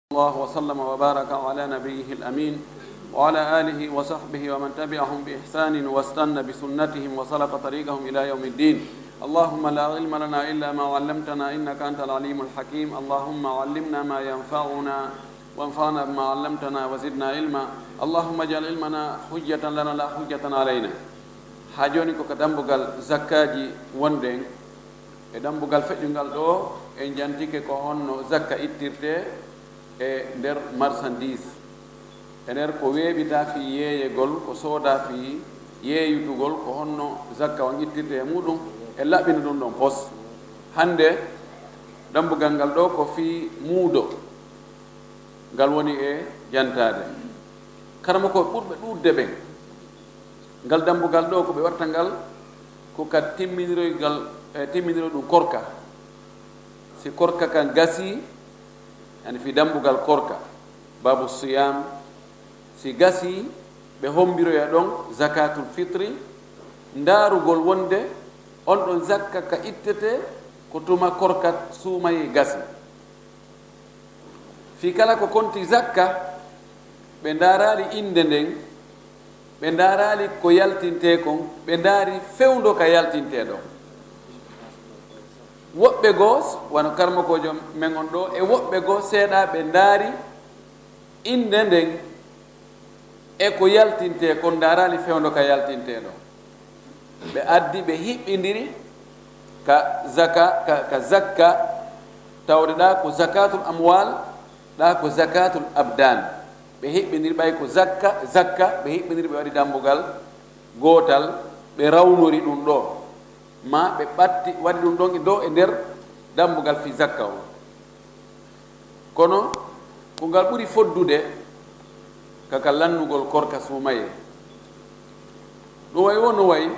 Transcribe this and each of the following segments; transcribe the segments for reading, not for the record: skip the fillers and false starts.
الله وسلم وبارك على نبيه الأمين وعلى آله وصحبه ومن تبعهم بإحسان واستنى بسنتهم وسلك طريقهم إلى يوم الدين. اللهم لا علم لنا إلا ما علمتنا إنك أنت العليم الحكيم. اللهم علمنا ما ينفعنا وانفعنا بما علمتنا وزدنا علما. اللهم اجعل علمنا حجة لنا لا حجة علينا. حاجوني كو كدامبوغال زكاجي وندين e dambugal feƴƴungal ɗo en jantike ko honno zakka ittirte e nder marchandise e nder ko weeɓita fi yeeyegol ko sooda fi yeeyutugol ko honno zakka on ittirte e muɗum e laɓɓina ɗum ɗon pos. hande dambugal ngal ɗo ko fi muudo ngal woni e jantade karama ko ɓurɓe ɗuurde ɓen ngal dambugal ɗo ko ɓe watta ngal ko kad timminiroygal timminiro ɗum korka. si korka kan gasi yani fi dambugal korka babu siyam si gasi ɓe hombiroya ɗon zakatul fitri ndaarugol wonde on ɗon zakka ka ittete ko tuma korka suumayi gasi. fi kala ko konti zakka ɓe ndaarali inde nden ɓe ndaarali ko yaltinte kon ɓe ndaari fewndo ka yaltinte ɗon. woɓɓe goo wano karmakojo men on ɗo e woɓɓe goo seeɗa ɓe ndaari inde nden e ko yaltinte kon ndaarali fewndo ka yaltinte ɗo. ɓe addi ɓe hiɓɓindiri ka zakka tawde ɗa ko zakatul amwal ɗa ko zakatul abdan. ɓe hiɓɓindiri ɓay ko zakka ɓe hiɓɓindiri ɓe waɗi dambugal gootal ɓe rawnori ɗum ɗo ma ɓe ɓatti waɗi ɗum ɗon dow e nder dambugal fi zakka o. kono ko ngal ɓuri foddude kaka lannugol korka suumaye. ɗum way wo no way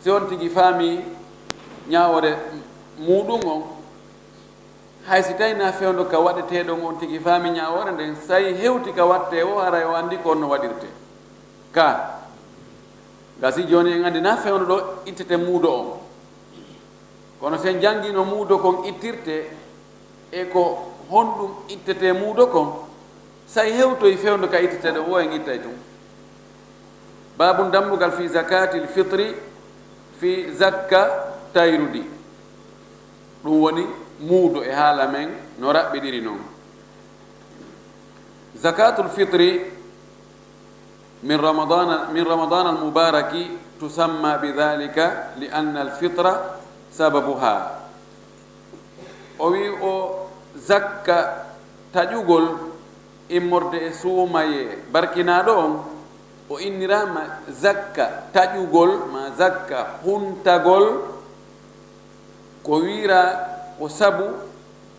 si on tigi faami ñaawore muɗum on hay si tawi na fewndo ka waɗeteɗon on tigi faami ñaawore nden so tawi hewti ka watte o ara o anndi ko on no waɗirte ka gasi joni en andi na fewndo ɗo ittete muudo on kono sen jangino muudo kon ittirte e ko honɗum ittete muudo kon say hewtoye fewndo ka itteteɗo o en ittay tum. babum dambugal fi zakatil fitri fi zakka tayrudi ɗum woni muudo e haala men no raɓɓiɗiri noon. zakatul fitri من رمضان المبارك تسمى بذلك لأن الفطرة سببها. وي او زكا تاجوغول إمورد سوماي بركنا دون o innirama zakka taƴugol ma zakka huntagol ko wira o sabu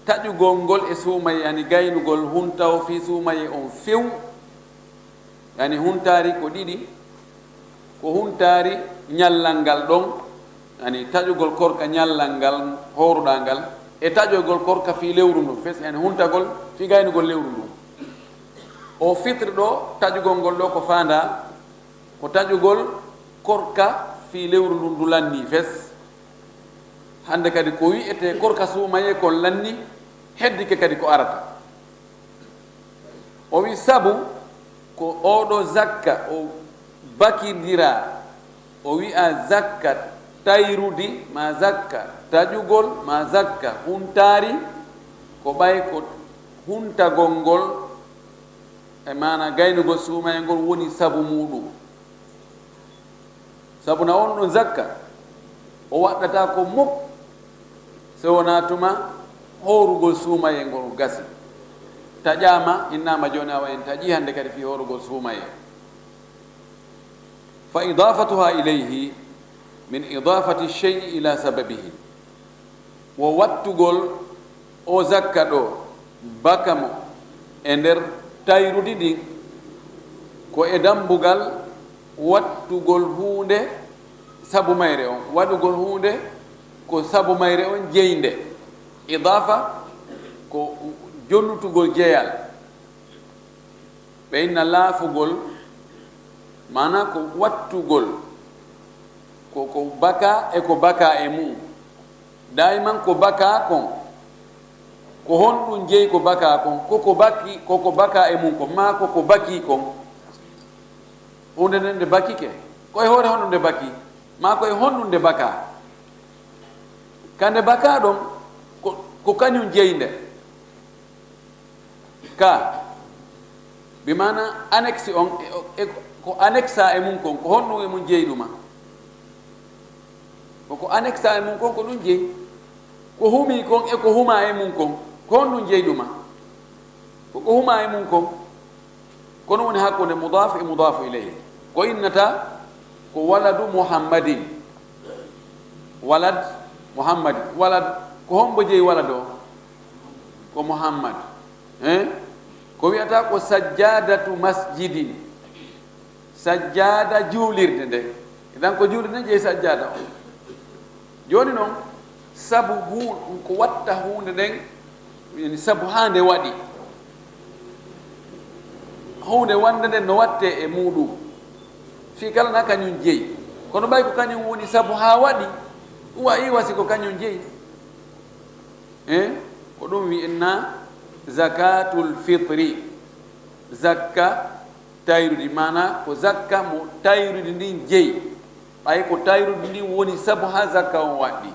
taƴugol ngol e suumaye yani gaynugol huntawo fi suumaye on few yani huntari ko ɗiɗi ko huntari ñallal ngal ɗon yani taƴugol korka ñallal ngal horuɗa ngal e taƴogol korka fi lewru ndu fes yani huntagol fi gaynugol lewru ndu. o fitre ɗo taƴugol ngol ɗo ko fanda ko taƴugol korka fi lewru ndu ndu lanni fes. hande kadi ko wiyete korka suumaye kon lanni heddike kadi ko arata. o wi sabu ko oɗo zakka o bakidira o wi'a zakka tayrudi ma zakka taƴugol ma zakka huntari ko ɓay ko huntagol ngol e mana gaynugol suumaye ngol woni sabu muɗum. sabu na on ɗon zakka o waɗɗata ko muk so wona tuma horugol suumaye ngol gasi taƴama innama joni awa en taƴi hande kadi fi horugol suumaye. fa idafatuha ilayhi min idafati shey ila sababihi. wo wattugol o zakka ɗo bakamo e nder tayrudi ɗin ko e dambugal wattugol hunde sabu mayre on waɗugol hunde ko sabu mayre on jeynde. idafa ko jonnutugol jeyal ɓe inna laafugol mana ko wattugol ko baka e ko baka e mum dayman ko baka kon ko honɗum jeyi ko baka kon koko baka e mum ko ma koko baki kon hunde nden nde bakike koye hoore honɗum nde baki ma koye honɗum nde baka kande baka ɗon ko kañum jeyde ka bimana annexe on ko annexa e mum kon ko honɗum e mum jeyɗuma koko annexa e mum kon ko ɗum jeyi ko humi kon e ko huma e mum kon ko honɗum jeyɗuma koko huma e mum kon kono woni hakkunde mudafu e mudafu ilayhi ko innata ko waladu muhammadin walad muhammadin walad ko hombo jeyi walad o ko muhammad ko wiyata ko sajjadatu masjidin sajjada juulirde nde idan ko juulirde nde jeyi sajjada o joni noon sabu ko watta hunde nden sabu ha nde waɗi hunde wande nden no watte e muɗum fi kala na kañum jeyi kono ɓay ko kañum woni sabu ha waɗi wayi wasi ko kañum jeyi ko ɗum wi'enna zakatul fitri zakka tayrudi mana ko zakka mo tayrudi ndin jeyi ɓay ko tayrudi ndin woni sabu ha zakka on waɗɗi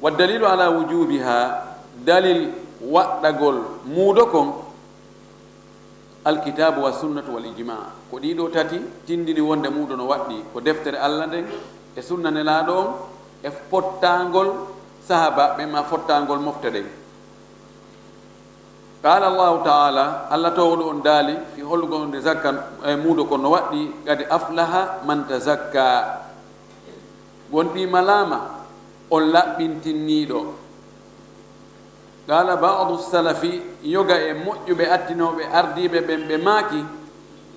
wa dalilu ala wujubiha dalil waɗɗagol muudo kon alkitabu wa sunnatu wal ijma ko ɗiɗo tati tindini wonde muudo no waɗɗi ko deftere allah nden e sunna nelaɗo on e fottangol sahaba ɓe ma fottangol mofte ɗen qala allahu taala allah towɗo on daali fi hollugo nde zakka e muudo kon no waɗɗi kadi aflaha man tazakka gonɗima laama on laɓɓintinniɗo qala badu salafi yoga e moƴƴuɓe attinoɓe ardiɓe ɓen ɓe maaki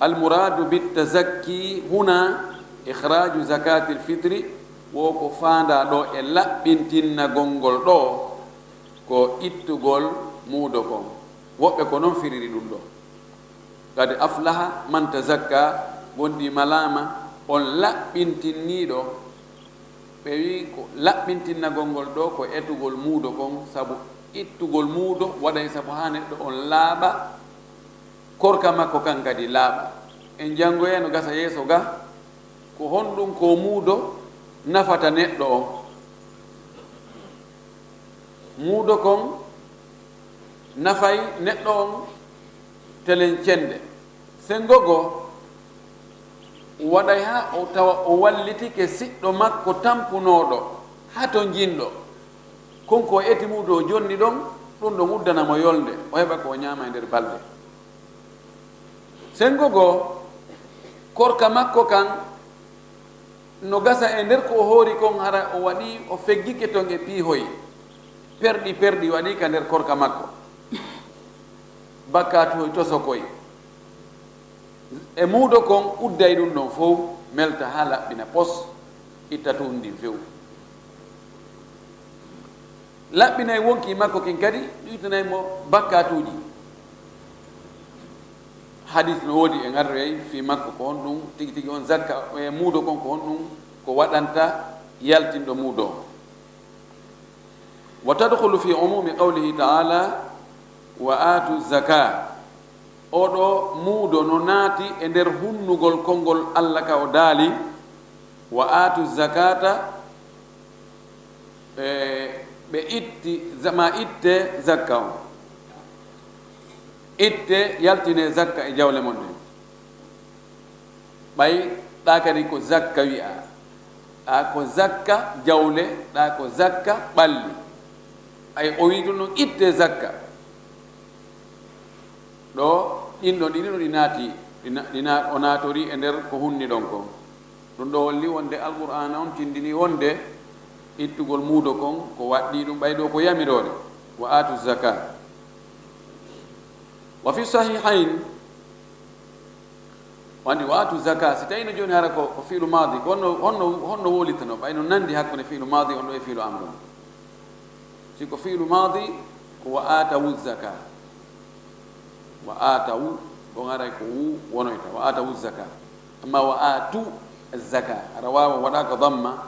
almuradu bitazakki huna ikhraju zakati lfitri wo ko fanda ɗo e laɓɓintinnagol ngol ɗo ko ittugol muudo kon woɓɓe ko noon firiri ɗum ɗo kadi aflaha man tazakka gonɗi malama on laɓɓintinniɗo ɓe wi ko laɓɓintinnagol ngol ɗo ko etugol muudo kon sabu ittugol muudo waɗay sabu ha neɗɗo on laaɓa korka makko kan kadi laaɓa en janngoyeno gasa yeeso ga ko honɗum ko muudo nafata neɗɗo on muudo kon nafay neɗɗo on telen cende sengogo waɗay ha o tawa o wallitike siɗɗo makko tampunoɗo ha to jinɗo konko eti muudo o jonni ɗon ɗum ɗo muddanamo yolde o heɓa ko ñaama e nder balɗe sengogo korka makko kan no gasa e nder ko hoori kon hara o waɗi o feggike ton e piihoyi perɗi waɗi ka nder korka makko bakkatoy tosokoy e muudo kon udday ɗum ɗon fof melta ha laɓɓina pos itta tun ndin few laɓɓinay wonki makko kin kadi ɗuytanaymo bakkatuji hadis no woodi e ngarrey fi makko ko honɗum tigi tigi on zakka e muudo kon ko honɗum ko waɗanta yaltinɗo muudo wa tadkhulu fi umumi qawlihi taala wa atu zaka oɗo muudo no naati e nder hunnugol konngol allah ka o daali wa atu zakata ɓe itti ma itte zakka on itte yaltine zakka e jawle mon ɗen ɓay ɗa kadi ko zakka wi'a ɗa ko zakka jawle ɗa ko zakka ɓalli ay o wi ɗum noon itte zakka ɗo ɗinɗo ɗiɗino ɗi naati o naatori e nder ko hunni ɗon kon ɗum ɗo holli wonde alqur'ana on tindini wonde ittugol muudo kon ko waɗɗi ɗum ɓay ɗo ko yamirore wa atu zaka wa fi sahihain wandi wa atu zaka si tawino joni hara ko fiilu madi ko honno wolitano ɓay no nandi hakkunde fiilu madi on ɗo e fiilu amru si ko fiilu madi ko wa atawu zaka wa atawu ɗon aray ko wu wonoyta wa atawu zaka amma wa atu zaka ara wawa waɗaka damma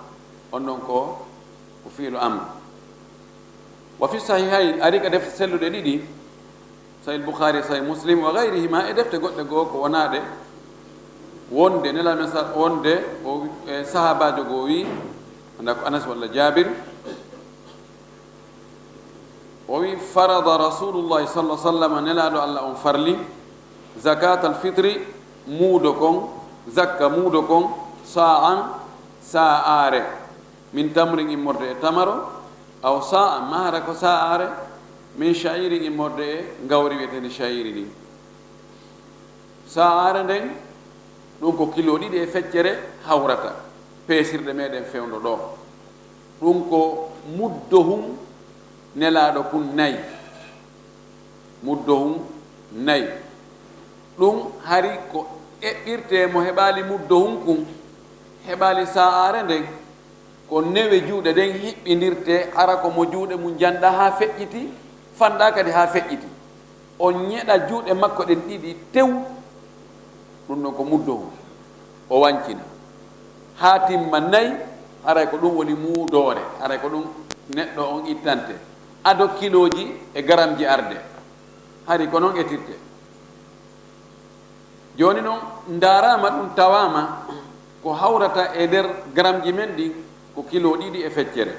on ɗon ko fiilu amru wa fi sahihayn ari ka defte sellude ɗiɗi sahih bukhari sahih muslim wa gayrihima e defte goɗɗe goo ko wonaɗe wonde nelamen wonde o sahabajo goo wi anda ko anas walla jabir o wi farada rasulullahi sallah sallam nelaɗo allah on farli zakat al fitri muudo kon zakka muudo kon sa'an sa'are min tamrin immorde e tamaro aw sa'an mahara ko sa'are min sha'irin immorde e gawri wiyetede sha'iri ɗin sa'are nden ɗum ko kilo ɗiɗi e feccere hawrata peesirɗe meɗen fewndo ɗo ɗum ko muddohum nelaɗo kun nayi muddohum nayi ɗum hari ko eɓɓirte mo heɓali muddohum kun heɓali sa'are nden ko newe juuɗe ɗen hiɓɓidirte ara ko mo juuɗe mum janɗa ha feƴƴiti fanɗa kadi ha feƴƴiti o ñeɗa juuɗe makko ɗen ɗiɗi tew ɗum ɗon ko muddohum o wancina ha timma nayi aray ko ɗum woni muudore aray ko ɗum neɗɗo on ittante ado kiloji e garamji arde hari ko noon etirte joni noon darama ɗum tawama ko hawrata e nder garamji men ɗin ko kilo ɗiɗi e feccere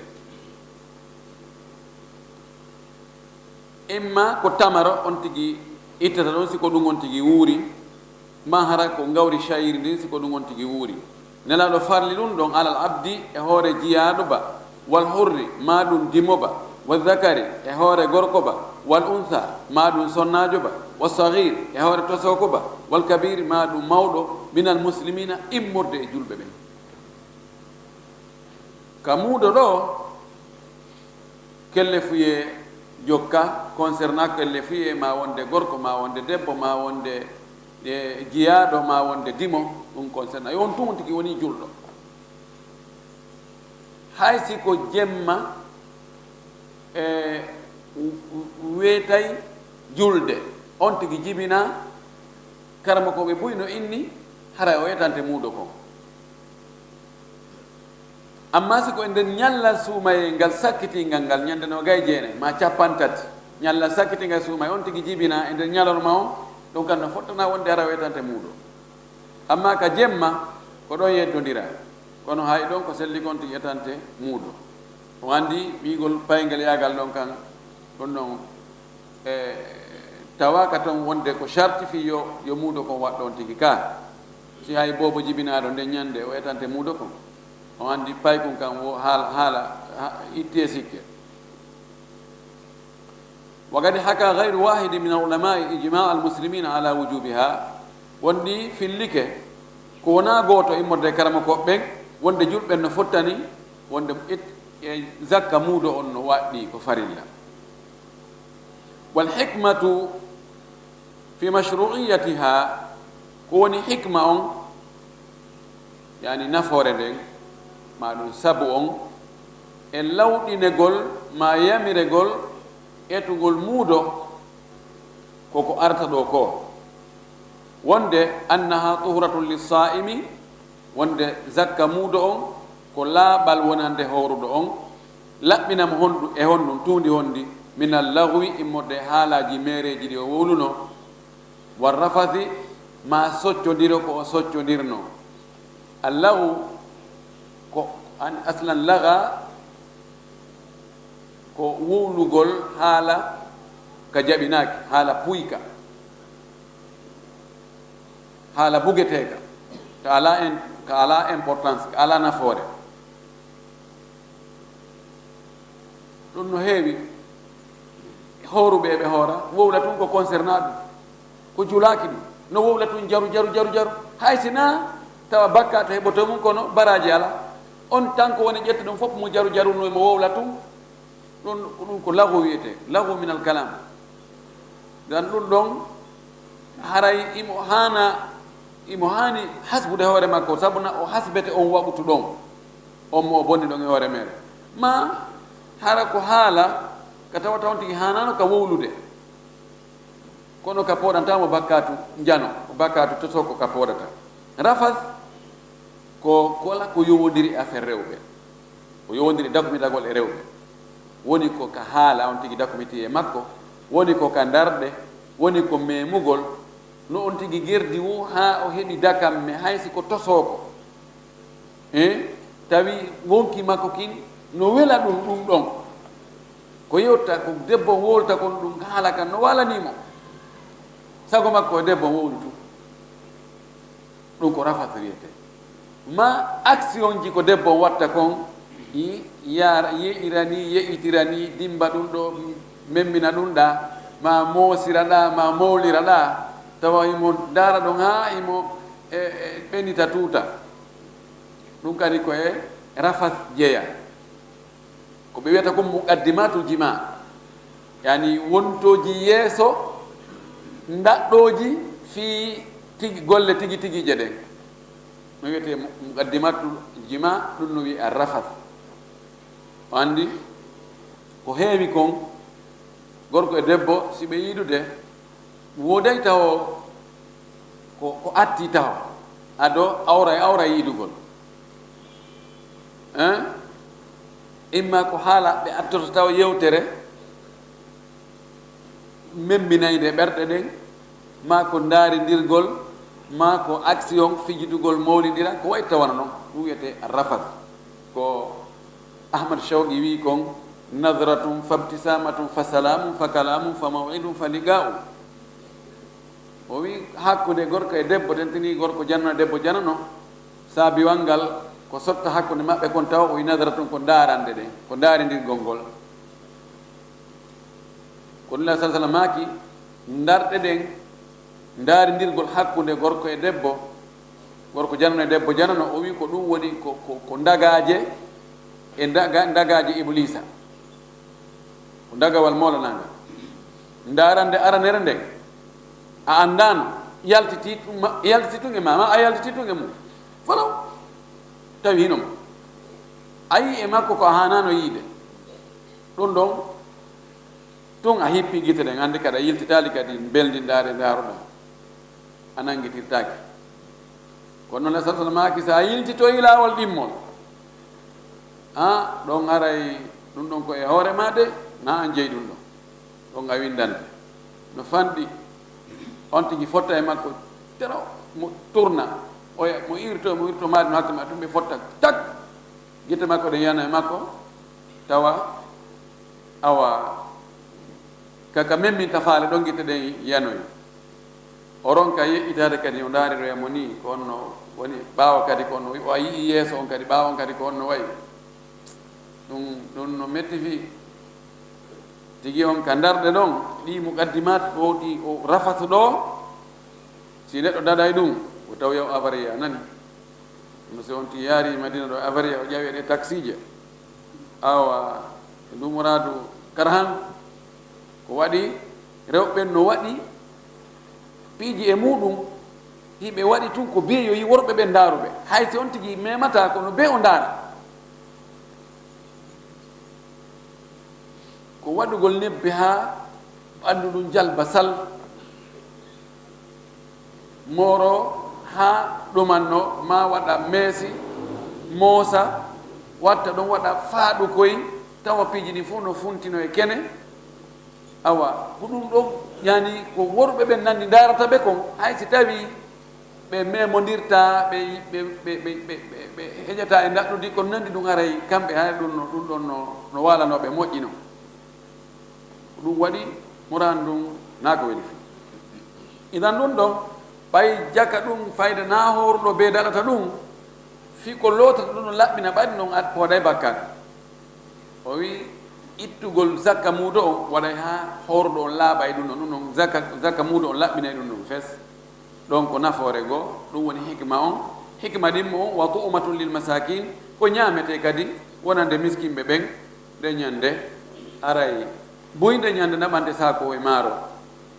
imma ko tamaro on tigi ittata ɗon siko ɗum on tigi wuuri ma hara ko gawri shayiri ndin siko ɗum on tigi wuuri nelaɗo farli ɗum ɗon alal abdi e hoore jiyaɗo ba wal hurri ma ɗum dimoba wa zakari e hoore gorko ba wal untha ma ɗum sonnajo ba wa sahir e hoore tosoko ba wal kabir ma ɗum mawɗo minal muslimina immorde e julɓe ɓen ka muuɗo ɗo kelle fuye jokka concernant kelle fuye ma wonde gorko ma wonde debbo ma wonde jiyaɗo ma wonde dimo ɗum concernant yon tun tigi woni julɗo hay si ko jemma e weetay julde on tigi jibina karama ko ɓe buyno inni hara o wetante muuɗo kon amma si ko e nder ñallal suumaye ngal sakkitingal ngal ñande no gay jeene ma capantati ñallal sakkitingal suumaye on tigi jibina e nder ñalorma o ɗum kam no fottana wonde hara wetante muuɗo amma ka jemma ko ɗon yeddodira kono hay ɗon ko selli kon tigi etante muuɗo o andi ɓiigol payngal yagal ɗon kan ɗon ɗon tawaka toon wonde ko chartifi yo muuɗo kon waɗɗon tigi ka si hay bobo jibinaɗo nde ñande o etante muuɗo kon o andi pay kon kan wo haala itte sikke وقد حكى غير واحد من العلماء إجماع المسلمين على وجوبها وندي في الليك كونا غوتو إمرد كرم كوبين وند جول بن فتاني وند زكا مودو أن وادي كفريلا والحكمة في مشروعيتها كوني حكمة يعني نفورين ما دون سبون اللو دي نقول ما يمر قول etugol muudo koko arta ɗo ko wonde annaha tuhratun lissaimi wonde zakka muudo on ko laaɓal wonande howruɗo on laɓɓinamo honɗu e honɗum tuundi honndi minal lagwi immorde haalaji mereji ɗi o wowluno war rafasi ma soccodiro ko o soccodirno allahu ko an aslan laga ko wowlugol haala ka jaɓinaaki haala puyka haala bugeteeka ka ala importance ka ala nafoore ɗum no heewi howruɓe ɓe hoora wowla tun ko concernat ɗum ko julaaki ɗum no wowla tun jaru hay sina tawa bakka to heɓoto mum kono baraji ala on tan ko woni ƴetta ɗum fof mo jaruno mo wowla tun ɗum ko lagu wiyete lagu min al kalam dan ɗum ɗon haray imo hani hasbude hoore makko sabuna o hasbete on waɓutu ɗon on mo bonni ɗon e hoore mere ma hara ko haala ka tawata on tigi hanano ka wowlude kono ka poɗantamo bakkatu jano ko bakkatu tosoko ka poɗata rafas ko kola ko yowodiri affaire rewɓe o yowodiri dagumidagol e rewɓe woni ko ka haala on tigi dakomiti e makko, woni ko ka darde, woni ko memugol no on tigi gerdi wo ha o heɓi dakam me haysi ko tosoko tawi wonki makko kin no wela ɗum ɗon ko yewta ko debbo wolta kon ɗum haala kan no walanimo sago makko e debbo wowni tu ɗum ko rafatiriyete ma action ji ko debbo watta kon yara yeƴirani yeƴitirani dimba ɗum ɗo memmina ɗum ɗa ma moosira ɗa ma mowlira ɗa tawa imo dara ɗon ha imo ɓenita tuuta ɗum kadi koye rafat jeeya ko ɓe wiyata ko muqaddimatul jima yani wontoji yeeso ndaɗɗoji fi tigi golle tigi tigije ɗen no wiyete muqaddimatul jima ɗum no wiye a rafat o andi ko heewi kon gorko e debbo si ɓe yiidude woday taw ko atti taw ado awra yiidugol imma ko haala ɓe attoto taw yewtere memminayde ɓerɗe ɗen ma ko ndaarindirgol ma ko action fijidugol mawlidira ko way tawana noon ɗum wiyete rafat ko ahmad shawqi wi kon nadratun fabtisamatun fa salamun fa kalamun fa mawidun fa liga'u o wi hakkude gorko e debbo tentini gorko janno e debbo janano saabiwal ngal ko sotta hakkude maɓɓe kon taw o wi nadratun ko daarande ɗen ko ndaarindirgol ngol ko nula sa sallam maaki ndarɗe ɗen ndaarindirgol hakkude gorko e debbo gorko janano e debbo janano o wi ko ɗum woni ko ndagaje e ndagaje iblisa ko ndagawal molananga ndarande aranere nden a andano yaltiti tun e mama a yaltiti tun e mum falaw tawi hino a yi e makko ko a hanano yiide ɗum ɗon tun a hippi gite ɗen andi kadi a yiltitali kadi beldindare ndaroɗa a nanguitirtaki kono noon sa maki sa yiltitoyi lawol ɗimmol ɗon aray ɗum ɗon ko e hoore ma de na an jeeyi ɗum ɗon ɗon a windante no fanɗi on tigi fotta e makko tero mo tourna mo irto maɗi no hakke ma ɗum ɓe fotta tak guite makko ɗe yiyana e makko tawa awa kaka memminta faale ɗon guite ɗen yiyanoyi o ronka yeƴƴitade kadi o daariremo ni ko onno woni ɓaawa kadi ko onno o yii yeeso on kadi ɓaawa on kadi ko onno wayi ɗum no metti fi tigi on ka darɗe ɗon ɗi muqaddimat o ɗi o rafatu ɗo si neɗɗo daɗay ɗum o taw yaw avaria nani ɗum so on ti yaari madina ɗo avaria o ƴawi ɗe taxi je awa lumoradu karhan ko waɗi rewɓen no waɗi piiji e muɗum hiɓe waɗi tun ko biye yo yi worɓe ɓe ndaaruɓe hay si on tigi memata kono be o ndaara ko waɗugol nebbe ha ɓanndu ɗum jalba sal moro ha ɗumanno ma waɗa meesi moosa watta ɗon waɗa faaɗu koye tawa piiji ɗi fof no funtino e kene awa ko ɗum ɗon yani ko worɓe ɓe nandi darata ɓe kon hay si tawi ɓe memodirta ɓe heƴata e daɗɗudi ko nandi ɗum haray kamɓe hay ɗum ɗon no walanoɓe moƴƴino ko ɗum waɗi muran ɗum na ko weli idan ɗum ɗon ɓay jaka ɗum fayda na horuɗo be daɗata ɗum fi ko lotata ɗum no laɓɓina ɓaɗi noon ko waɗay bakkat o wi ittugol zakka muudo on waɗay ha horuɗo on laaɓay ɗum ɗon ɗum noon zakka muudo on laɓɓinay ɗum ɗon fes ɗon ko nafoore goo ɗum woni hikma on hikma ɗimmo on wa tu'matun lil masakin ko ñaamete kadi wonande miskinɓe ɓen ɗe ñande aray boyde ñande naɓante saako e maaro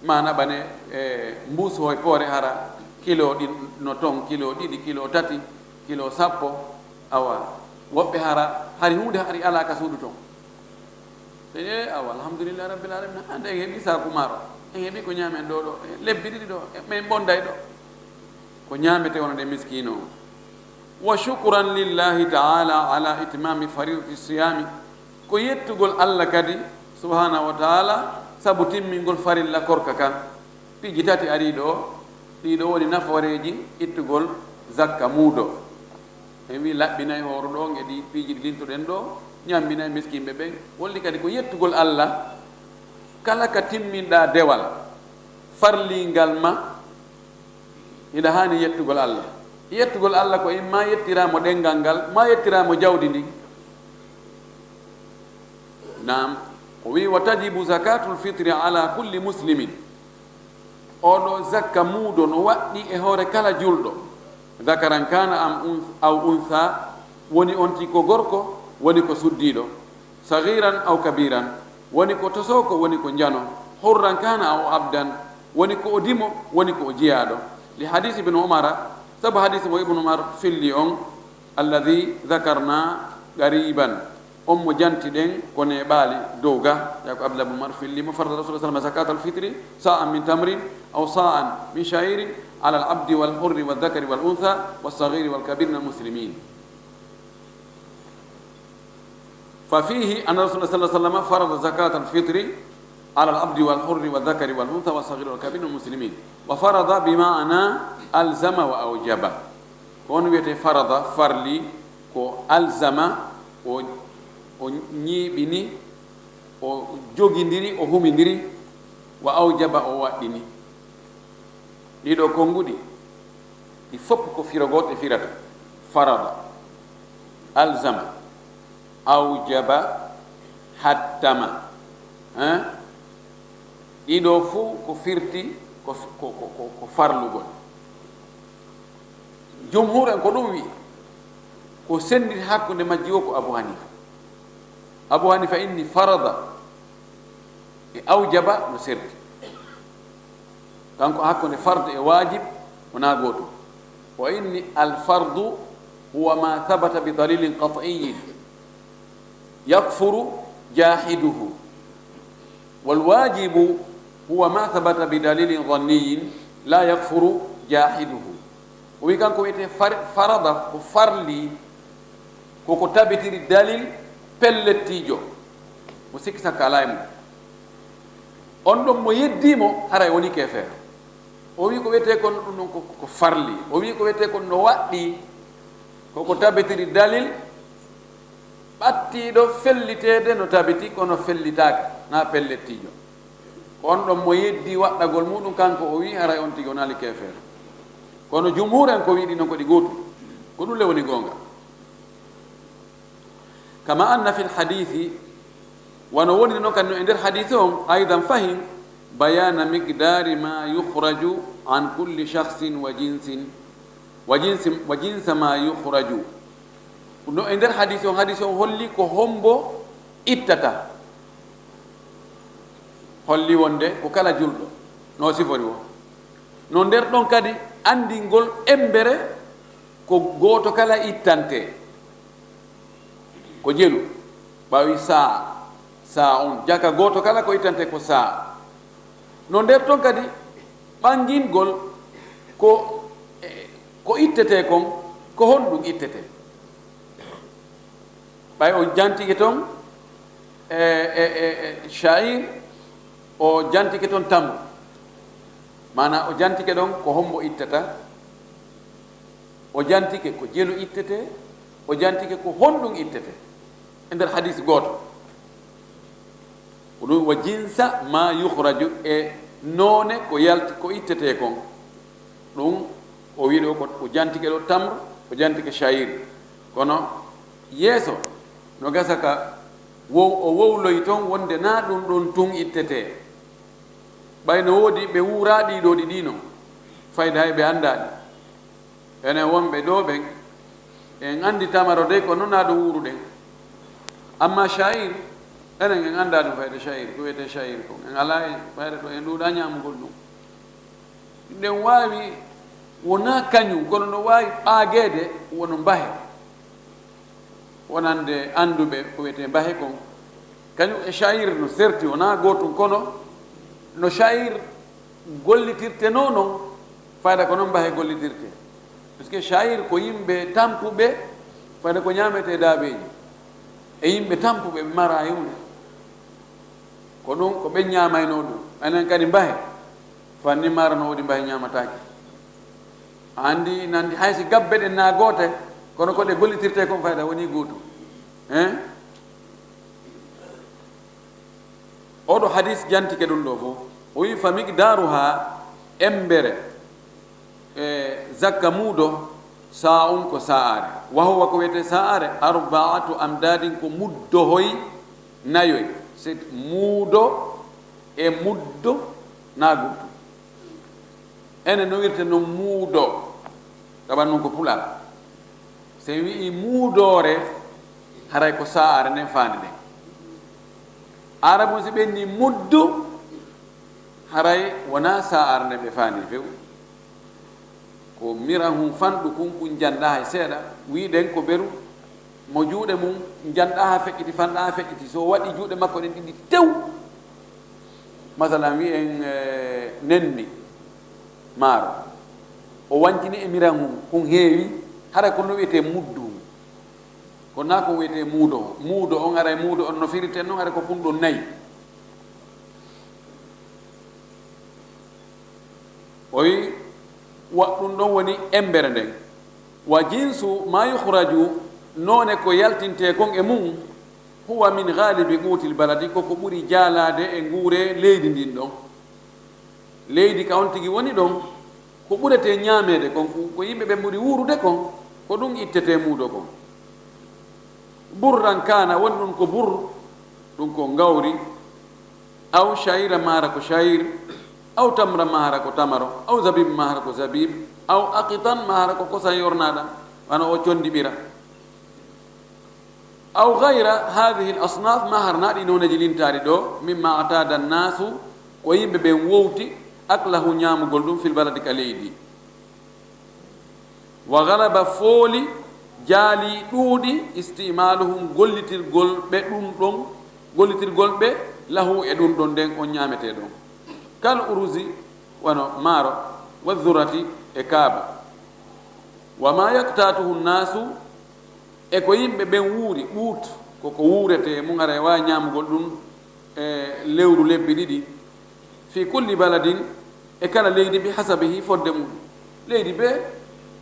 ma naɓane e mbuusu hoye poore hara kilo ɗi no ton kilo ɗiɗi kilo tati kilo sappo awa woɓɓe hara hari hunde hari ala ka suudu ton awa alhamdulillah rabbil alamin hande en heeɓi saku maaro en heeɓi ko ñaamen ɗo ɗo lebbi ɗiɗi ɗo min bonday ɗo ko ñaamete wonande miskino wa shukran lillahi taala ala itmami faridati siyami ko yettugol Allah kadi subhanahu wa ta'ala sabu timmingol farilla korka kan piiji tati ari ɗo ɗiɗo woni naforeji ittugol zakka muudo en wi laɓɓinayi hooro ɗo e ɗi piiji ɗi lintuɗen ɗo ñamminayi miskimɓe ɓen wolli kadi ko yettugol Allah kala ka timminɗa dewal farlingal ma ina hani yettugol Allah ko imma yettiramo ɗengal ngal ma yettiramo jawdi ndi nam o wi wa tajibu zakatul fitri ala kulli muslimin oɗo zakka muudo no waɗɗi e hoore kala julɗo zakaran kana am aw untha woni onti ko gorko woni ko suddiɗo sagiran aw kabiran woni ko tosoko woni ko jano hurran kana aw abdan woni ko o dimo woni ko o jiyaɗo li hadisi ibn umara sabu hadisi mo ibnu umar filli on alladi zakarna gariban on mo janti ɗen kono e ɓaali dow ga jako abdullah ibn umar filli mo farda rasul sallam zakat al fitri sa'an min tamrin aw sa'an min sha'irin ala al abdi wal hurri wal dhakari wal untha was saghiri wal kabir min al muslimin ففيه أن رسول الله صلى الله عليه وسلم فرض زكاة الفطر على العبد والحر والذكر والأنثى والصغير والكبير من المسلمين وفرض بمعنى ألزم وأوجب كون ويتي فرض فرلي كو ألزم o ñiiɓini o jogindiri o humindiri wa awjaba o waɗɗini ɗiɗo konnguɗi ɗi fopp ko firogoto e firata farada alzama awjaba hattama ɗiɗo fuu ko firti ko farlugol jumhur en ko ɗum wi ko senditi hakkunde majji o ko Abu Hanifa inni farada e awjaba no serti kanko hakkunde fardu e wajib wona goto wa inni alfardu huwa ma thabata bi dalilin qat'iyyin yakfuru jahiduhu walwajibu huwa ma thabata bi dalilin dhanniyin la yakfuru jahiduhu o wi kanko wiyete farada ko farli koko tabitiri dalil pellettijo mo sikki sakka ala e mum on ɗon mo yeddimo haray woni kefeero o wi ko wiyete kon ɗum ɗon ko farli o wi ko wiyete kon no waɗɗi koko tabitiri dalil ɓattiɗo fellitede no tabiti kono fellitake na pellettijo ko on ɗon mo yeddi waɗɗagol muɗum kanko o wi haray on tigi o naali kefeero kono jumhur en ko wiɗi noon ko ɗi gotum ko ɗum le woni gonga كما أن في الحديث ونولد نكن عند الحديثهم أيضا فهم بيان مقدار ما يخرج عن كل شخص وجنس ما يخرج عند الحديثهم هولي كهمبو إتتا هولي وندي وكلا جلد نو سيفوري نو ندر دون كادي أندي نقول إمبرة كو غوتو كلا إتانتي ko jelu ɓawi saa on jaka goto kala ko ittante ko saa no nder ton kadi ɓangingol ko ittete kon ko honɗum ittete ɓay o jantike toon sha'ir o jantike toon tamru mana o jantike ɗon ko hombo ittata o jantike ko jelu ittete o jantike ko honɗum ittete e nder hadis gooto ko ɗum wa jinsa ma yuhraju e noone ko yalti ko ittete kon ɗum o wiɗo ko jantike ɗo tamre o jantike shayir kono yeeso no gasa ka o wowloyi toon wonde na ɗum ɗon tun ittete ɓayno woodi ɓe wuuraɗi ɗo ɗi ɗino fayda hay ɓe anndaɗi enen wonɓe ɗo ɓen en anndi tamaro de ko noon na ɗo wuuruɗen amma shayir enen en annda ɗum fayde shayir ko wiyete shayir kon en ala e fayde ɗo en ɗuuɗa ñamugol ɗum nden waawi wona kañum kono no waawi ɓaageede wono mbahe wonande annduɓe ko wiyete mbahe kon kañum e shayir no serti wona gootum kono no shayir gollitirte no noon fayda ko noon mbahe gollitirte par ce que shayir ko yimɓe tampuɓe fayda ko ñaamete daabeeji e yimɓe tampuɓe ɓe mara yumde ko ɗum ko ɓe ñamayno ɗum enen kadi mbahe fanni mara no woodi mbahe ñamataki andi nandi haysi gabbe ɗe na goote kono ko ɗe gollitirte kon fayda woni gootum oɗo hadis jantike ɗum ɗo fof o wi fa miqdaruha embere zakka muudo saa ko sa'are wa huwa ko wiyete sa'are arba'atu amdadin ko muddohoy nayoy c'est muudo e muddo na guttu ene no wirte no muudo taban non ko pulal se wi muudore haray ko sa'are nen faande den arabu si ɓenni muddu haray wona sa'are nden ɓe faandi few ko mira hum fanɗu kun janɗa hay seeɗa wiɗen ko ɓeru mo juuɗe mum janɗa ha feƴƴiti fanɗa ha feƴƴiti so waɗi juuɗe makko ɗen ɗiɗi tew masalan wi en nenni maaro o wancini e mira hum kon heewi haray ko no wiyete muddu ko na ko wiyete muudo on aray muudo on no firiten noon aray ko kunɗo nayi o wi ɗum ɗon woni embere nden wa jinsu ma yuhraju noone ko yaltinte kon e mum huwa min galibi qutil baladi koko ɓuri jaalade e nguure leydi ndin ɗon leydi ka on tigi woni ɗon ko ɓurete ñaamede kon ko yimɓe ɓe ɓuri wuurude kon ko ɗum ittete muudo kon burran kana woni ɗum ko bur ɗum ko ngawri aw shayira maara ko shayir aw tamra mahara ko tamaro aw zabib mahara ko zabib aw aqitan mahara ko kosan yornaɗam wana o condiɓira aw gayra hadihi l asnaf maharna ɗi noneji lintari ɗo mimma atada nnasu ko yimɓe ɓen wowti aklahu ñamugol ɗum fil baladi ka leydi wa galaba fooli jaali ɗuuɗi istimaluhum gollitirgol ɓe ɗum ɗon gollitirgol ɓe lahu e ɗum ɗon nden on ñamete ɗon kal urusi wano maaro wa dhurati e kaaba wa ma yaktatuhu nnasu e ko yimɓe ɓen wuuri ɓuut koko wuurete mum ara e wawi ñamugol ɗum e lewru lebbi ɗiɗi fi kulli baladin e kala leydi bi hasabihi fodde mum leydi ɓe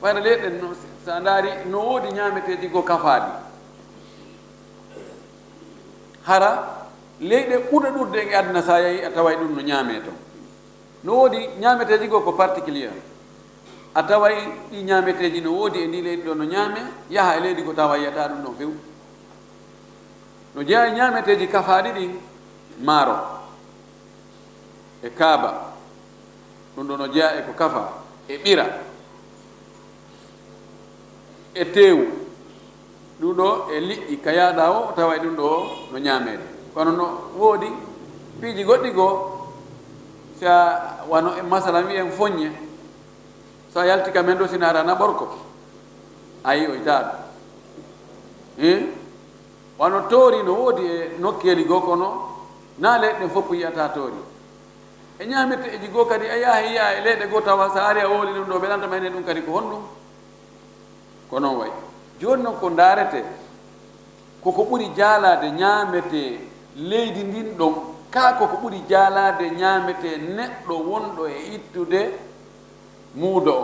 wayno leyɗen no sa daari no woodi ñameteji go kafaaɗi hara leyɗe ɓuɗa ɗurde e aduna sa yeehi a taway ɗum no ñaame to no woodi ñameteji go ko particulier a taway ɗi ñameteji no woodi e ndi leydi ɗo no ñaame yaha e leydi ko tawa yiyata ɗum ɗon few no jeeya ñameteji kafaaɗi ɗi maaro e kaaba ɗum ɗo no jeeya e ko kafa e ɓira e teewu ɗum ɗo e liƴƴi ka yaaɗa o taway ɗum ɗo no ñaamede kono no woodi piiji goɗɗi goo sa wano e masala wiyen foññe sa yalti ka men ɗo sina arana ɓorko ayi o itaaɗo wano toori no woodi e nokkeeli goo kono na leyɗe fof yiyata toori e ñaamete eji goo kadi a yaha yiya e leyɗe goo tawa sa ari a wooli ɗum ɗo ɓelanta mayne ɗum kadi ko honɗum ko noon way jooni noon ko ndaarete koko ɓuri jaalade ñaamete leydi ndin ɗon kaa koko ɓuri jaalade ñaamete neɗɗo wonɗo e ittude muudo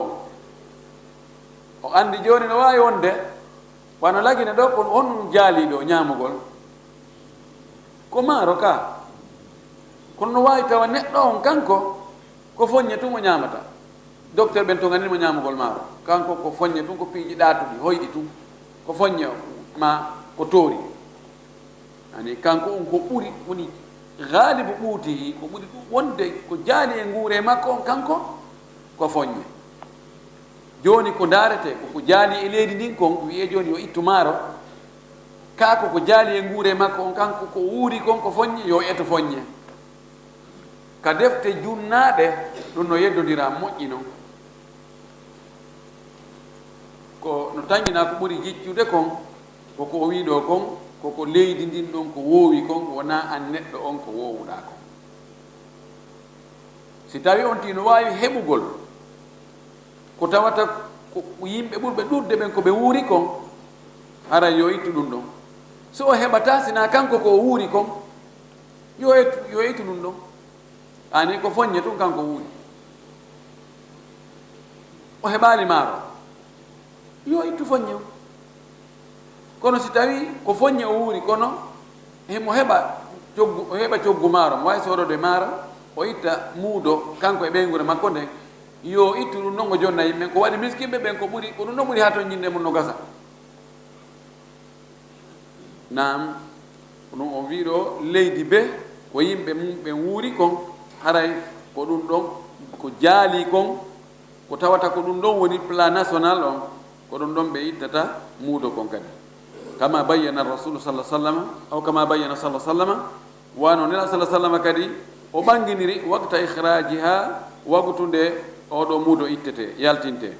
o anndi jooni no waawi wonde wano lagine ɗo ko honɗum jaaliiɗo ñaamugol ko maaro ka kono no waawi tawa neɗɗo on kanko ko foññe tun o ñaamata docteur ɓen to ngannimo ñaamugol maaro kanko ko foññe tun ko piiji ɗaatuɗi hoyɗi tun ko foññe ma ko toori ani kanko on ko ɓuri woni haalibu ɓuutihi ko ɓuri ɗum wonde ko jaali e nguure makko on kanko ko foññe jooni ko ndaarete koko jaali e leydi ndin kon wiye jooni yo ittu maaro kaako ko jaali e nguure makko on kanko ko wuuri kon ko foññe yo eto foññe ka defte junnaaɗe ɗum no yeddodira moƴƴi noon ko no tañina ko ɓuri jiccude kon koko o wiiɗo kon koko leydi ndin ɗon ko woowi kon wona an neɗɗo on ko woowuɗa kon si tawi on tino waawi heɓugol ko tawata ko yimɓe ɓurɓe ɗurde ɓen ko ɓe wuuri kon ara yo ittu ɗum ɗon so o heɓata sina kanko ko wuuri kon yo itu ɗum ɗon ani ko foññe tun kanko wuuri o heɓali maaro yo ittu foññe o kono si tawi ko foññe o wuuri kono hemo heɓa coggu maaro mo wawi sodode maaro o itta muudo kanko e ɓeygure makko nden yo ittu ɗum ɗon o jonna yimɓe ko waɗi miskimɓe ɓen ko ɗum ɗon ɓuuri ha ton ñinde mum no gasa nam ɗum o wiɗo leydi be ko yimɓe mum ɓen wuuri kon haray ko ɗum ɗon ko jaali kon ko tawata ko ɗum ɗon woni plan national on ko ɗum ɗon ɓe ittata muudo kon kadi kama bayyana rasulu sallah sallam aw kama bayyana sallah sallam wano nela sallah sallam kadi o ɓanginiri wakta ihrajiha waktu nde oɗo muudo ittete yaltinte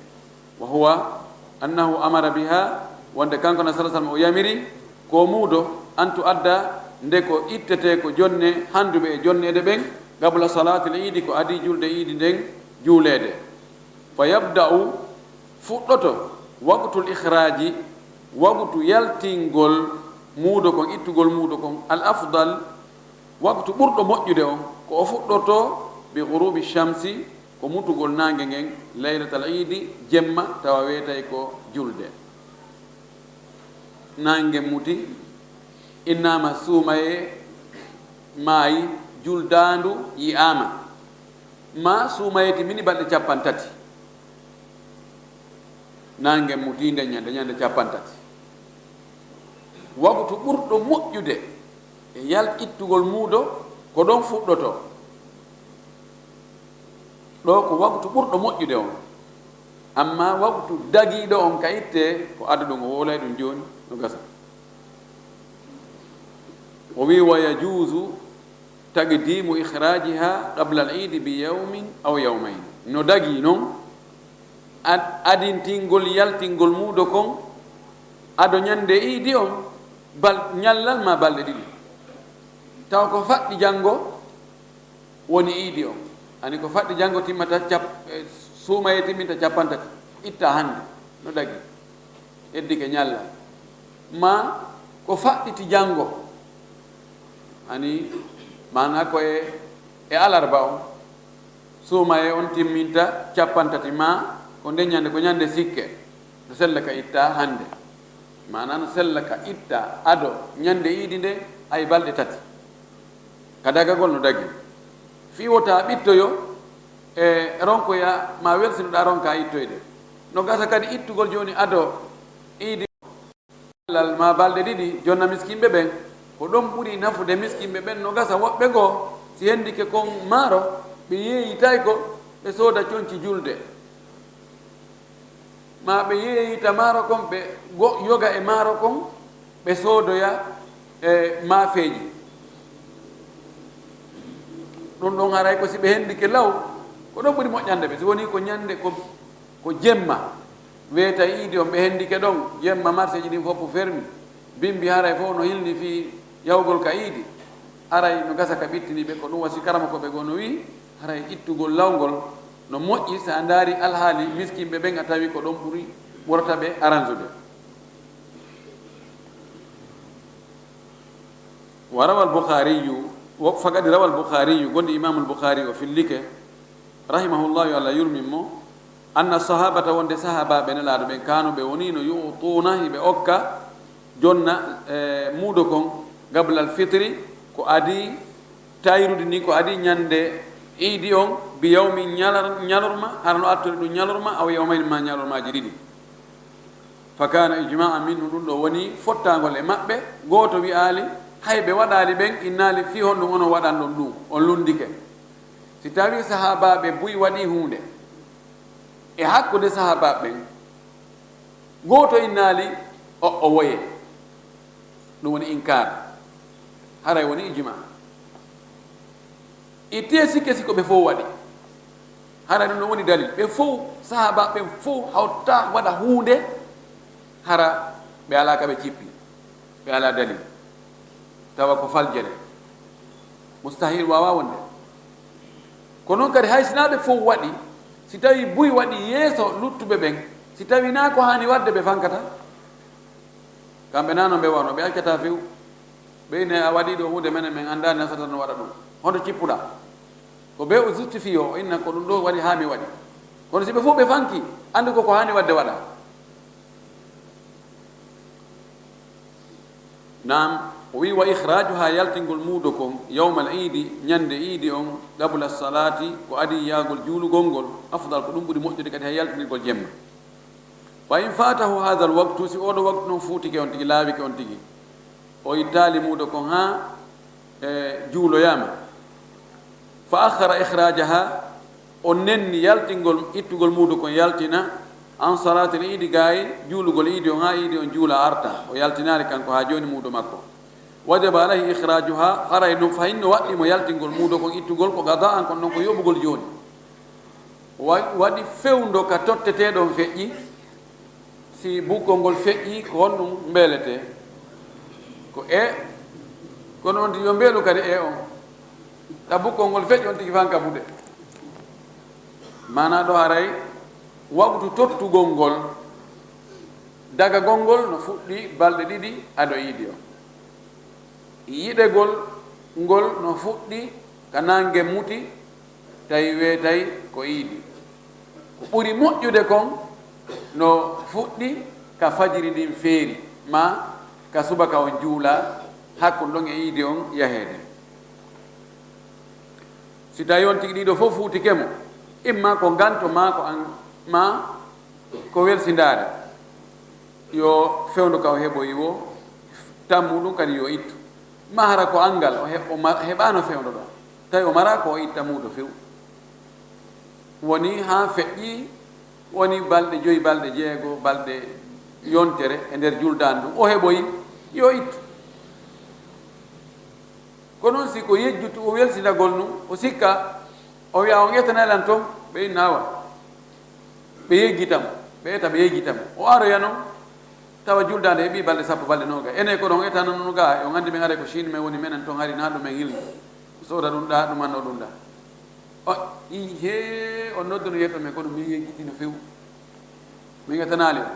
wa huwa annahu amara biha wonde kanko na sallah sallam o yamiri ko muudo antu adda nde ko ittete ko jonne handuɓe e jonnede ɓen gabla salatil idi ko adi julde idi nden juulede fa yabda'u fuɗɗoto waktul ihraji waktu yaltingol muudo kon ittugol muudo kon al afdal waktu ɓurɗo moƴƴude on ko o fuɗɗoto bi ghurubi shamsi ko mutugol nange ngen laylatal idi jemma tawa weetay ko julde nange muti innama suumaye maayi juldandu yi'ama ma suumayeti mini balɗe 30 nange mutinde ñande 30 waktu ɓurɗo moƴƴude e yal ittugol muudo ko ɗon fuɗɗoto ɗo ko waktu ɓurɗo moƴƴude on amma waktu dagiɗo on ka itte ko adda ɗum o wolay ɗum joni no gasa o wi wa yajuzu taqdimu ihrajiha qabla al idi bi yawmin aw yawmayn no dagi noon adintingol yaltingol muudo kon ado ñande iidi on ñallal ma balɗe ɗiɗi taw ko faɗɗi janngo woni iidi on ani ko faɗɗi janngo timmata suumaye timminta 50 itta hannde no dagi eddike ñallal ma ko faɗɗiti janngo ani mana ko e alarba on suumaye on timminta 50 ma ko nde ñande ko ñande sikke no sella ka itta hannde mana no sella ka itta ado ñande iidi nde ay balɗe 3 ka dagagol no dagi fi wota ɓittoyo e ronkoya ma welsinoɗa ronka ittoyde no gasa kadi ittugol joni ado iidi lal ma balɗe ɗiɗi jonna miskimɓe ɓen ko ɗon ɓuuri nafude miskimɓe ɓen no gasa woɓɓe goo si hendike kon maaro ɓe yeeyitay ko ɓe sooda conci julde ma ɓe yeeyita maaro kon ɓe yoga e maaro kon ɓe soodoya e maafeeji ɗum ɗon haray ko si ɓe hendike law ko ɗon ɓuri moƴƴande ɓe so woni ko ñande ko jemma weeta iidi on ɓe hendike ɗon jemma marché ji ɗin fof fermi bimbi haray fof no hilni fi yawgol ka iidi haray no gasa ka ɓittini ɓe ko ɗum wasi karama ko ɓe go no wi haray ittugol lawgol no moƴƴi sa ndaari alhaali miskimɓe ɓen a tawi ko ɗon ɓurata ɓe arrange wa rawa al-bukhariyu faqad rawa al-bukhariyu gondi imam al-bukhari o fillike rahimahullahu yo allah yurmin mo anna sahabata wonde sahabaɓe nelaɗo ɓen kanu ɓe woni no yutuna hiɓe okka jonna muudo kon gabla al-fitri ko adi tayrude ni ko adi ñande iidi on bi yawmin ñalorma harano artude ɗum ñalorma aw yawmayn ma ñalormaji ɗiɗi fa kana ijma'a minhu ɗum ɗo woni fottagol e maɓɓe goto wi'ali hayɓe waɗali ɓen innali fi hon ɗum ono waɗan ɗon ɗum on lundike si tawi sahabaɓe buy waɗi hunde e hakkude sahabaɓe ɓen goto innali o woye ɗum woni inkar haray woni ijma itte sikke sikko ɓe fof waɗi hara ɗum ɗon woni dalil ɓe fof sahabaɓe ɓen fof hawta waɗa hunde hara ɓe ala ka ɓe cippi ɓe ala dalil tawa ko faljere mustahil wawa wonde ko noon kadi hay sinaɓe fof waɗi si tawi buy waɗi yeeso luttuɓe ɓen si tawi na ko hani wadde ɓe fankata kamɓe nano ɓe wano ɓe accata few ɓeyne a waɗi ɗo hunde menen min andani nasata no waɗa ɗum hoto cippuɗa ko ɓe o justifie o inna ko ɗum ɗo waɗi ha mi waɗi kono si ɓe fof ɓe fanki andi koko hani wadde waɗa nam o wi wa ihrajuha yaltingol muudo kon yawma al idi ñande iidi on qabla salati ko adi yaagol juulugol ngol afdal ko ɗum ɓuri moƴƴude kadi ha yaltinirgol jemma wa in fatahu hadha al waqtu si oɗo waktu noon fuutike on tigi laawike on tigi o ittali muudo kon ha juuloyama fa akhara ihrajaha o nenni yaltingol ittugol muudo kon yaltina an salati l iidi gayi juulugol iidi on ha iidi on juula arta o yaltinari kanko ha joni muudo makko wajaba alayhi ihrajuha haray no fahinno waɗɗimo yaltingol muudo kon ittugol ko gada an kon noon ko yoɓugol joni waɗi fewndo ka totteteɗon feƴƴi si bukkol ngol feƴƴi ko honɗum mbelete ko kono on tigi yo mbeelu kadi on ta bukkol ngol feƴƴi on tigi fanka buɗe mana ɗo haray waktu tottugol ngol daga gongol no fuɗɗi balɗe ɗiɗi aɗo iidi o yiɗegol ngol no fuɗɗi ka nangue muti tawi weetay ko iidi ko ɓuri moƴƴude kon no fuɗɗi ka fajiri ɗin feeri ma ka subaka on juula hakkude ɗon e iidi on yaheede si tawi on tigi ɗiɗo fof fuutikemo imma ko ganto ma ko an ma ko welsindaare yo fewndu ka o heɓoyi wo tammu ɗum kadi yo ittu ma hara ko angal o heɓano fewndu ɗon tawi o mara ko o itta muuɗo few woni ha feƴƴi woni balɗe 5 balɗe 6 balɗe yontere e nder juldan ɗum o heɓoyi yo ittu ko noon si ko yejjutu o welsindagol num o sikka o wiya on ƴettanelan toon ɓe nawa ɓe yeggitamo ɓe eta ɓe yeggitamo o aroya noon tawa juldade heeɓi balɗe 10 balɗe 20 ene ko ɗon etana noon ga o gandi min ara ko chine men woni menen toon hari na ɗumen hilni sooda ɗum ɗa ɗumanno ɗum ɗa o he on nodduno yetto men kono min yeggitino few min ƴettanali o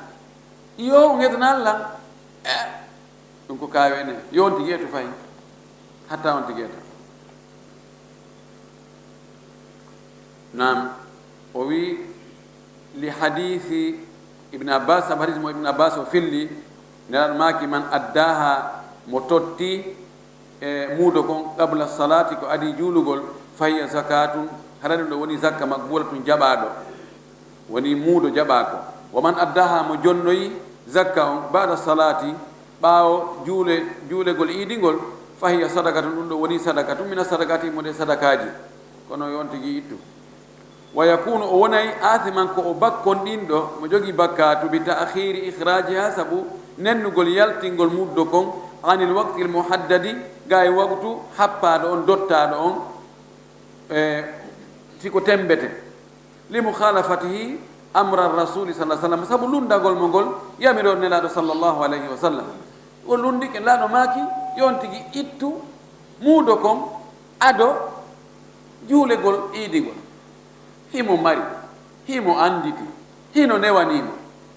yo on ƴettanali lan ɗum ko kawe ene yo on tigi yeetu fayi hatta on tigi yetta nam o wi li hadithi ibn abbas sabu hadis mo ibn abbas o filli nelaɗo maki man addaha mo totti e muudo kon qabla salati ko adi juulugol fahiya zakatun haɗa ɗum ɗo woni zakka makbula tun jaɓaɗo woni muudo jaɓako wa man addaha mo jonnoyi zakka on bada salati ɓaawo juulegol iidigol fahiya sadakatun ɗum ɗo woni sadaka tum mina sadakati mo de sadakaji kono yon tigi ittu wa yakunu o wonay athiman ko o bakkon ɗin ɗo mo jogii bakkatu bi ta'khiri ihrajiha sabu nennugol yaltingol muddo kon anil waqti l muhaddadi ga e waktu happaɗo on dottaɗo on siko tembete li mukhalafatihi amra rasuli sallah sallam sabu lundagol mo ngol yamiro nelaɗo sallllahu alayhi wa sallam o lundike laaɗo maaki yon tigi ittu muudo kon ado juulegol iidigol himo mari himo anditi hino newanimo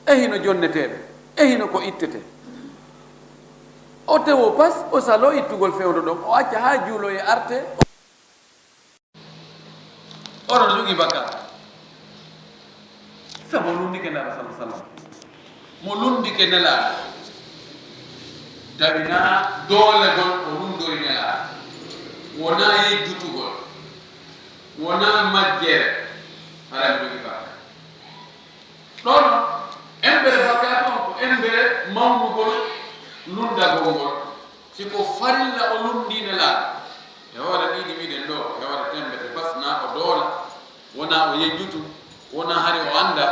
e hino jonneteɓe e hino ko ittete o tewo pas o salo ittugol fewdo ɗon o acca ha juulo e arte oɗon jogui bakkat sabu o lundike nelaɗo sa sallam mo lundike nelaɗo tabina doolegol o lundori nelaɗo wona yejjutugol wona majjere haɗa mi jogui bakkat ɗon embere bakkat on ko embere mawnugol lundagol ngol siko farilla o lundi nelaɗo e hoore ɗiɗi miɗen ɗo e hoore tembete bas na o doola wona o yejjutu wona hari o anda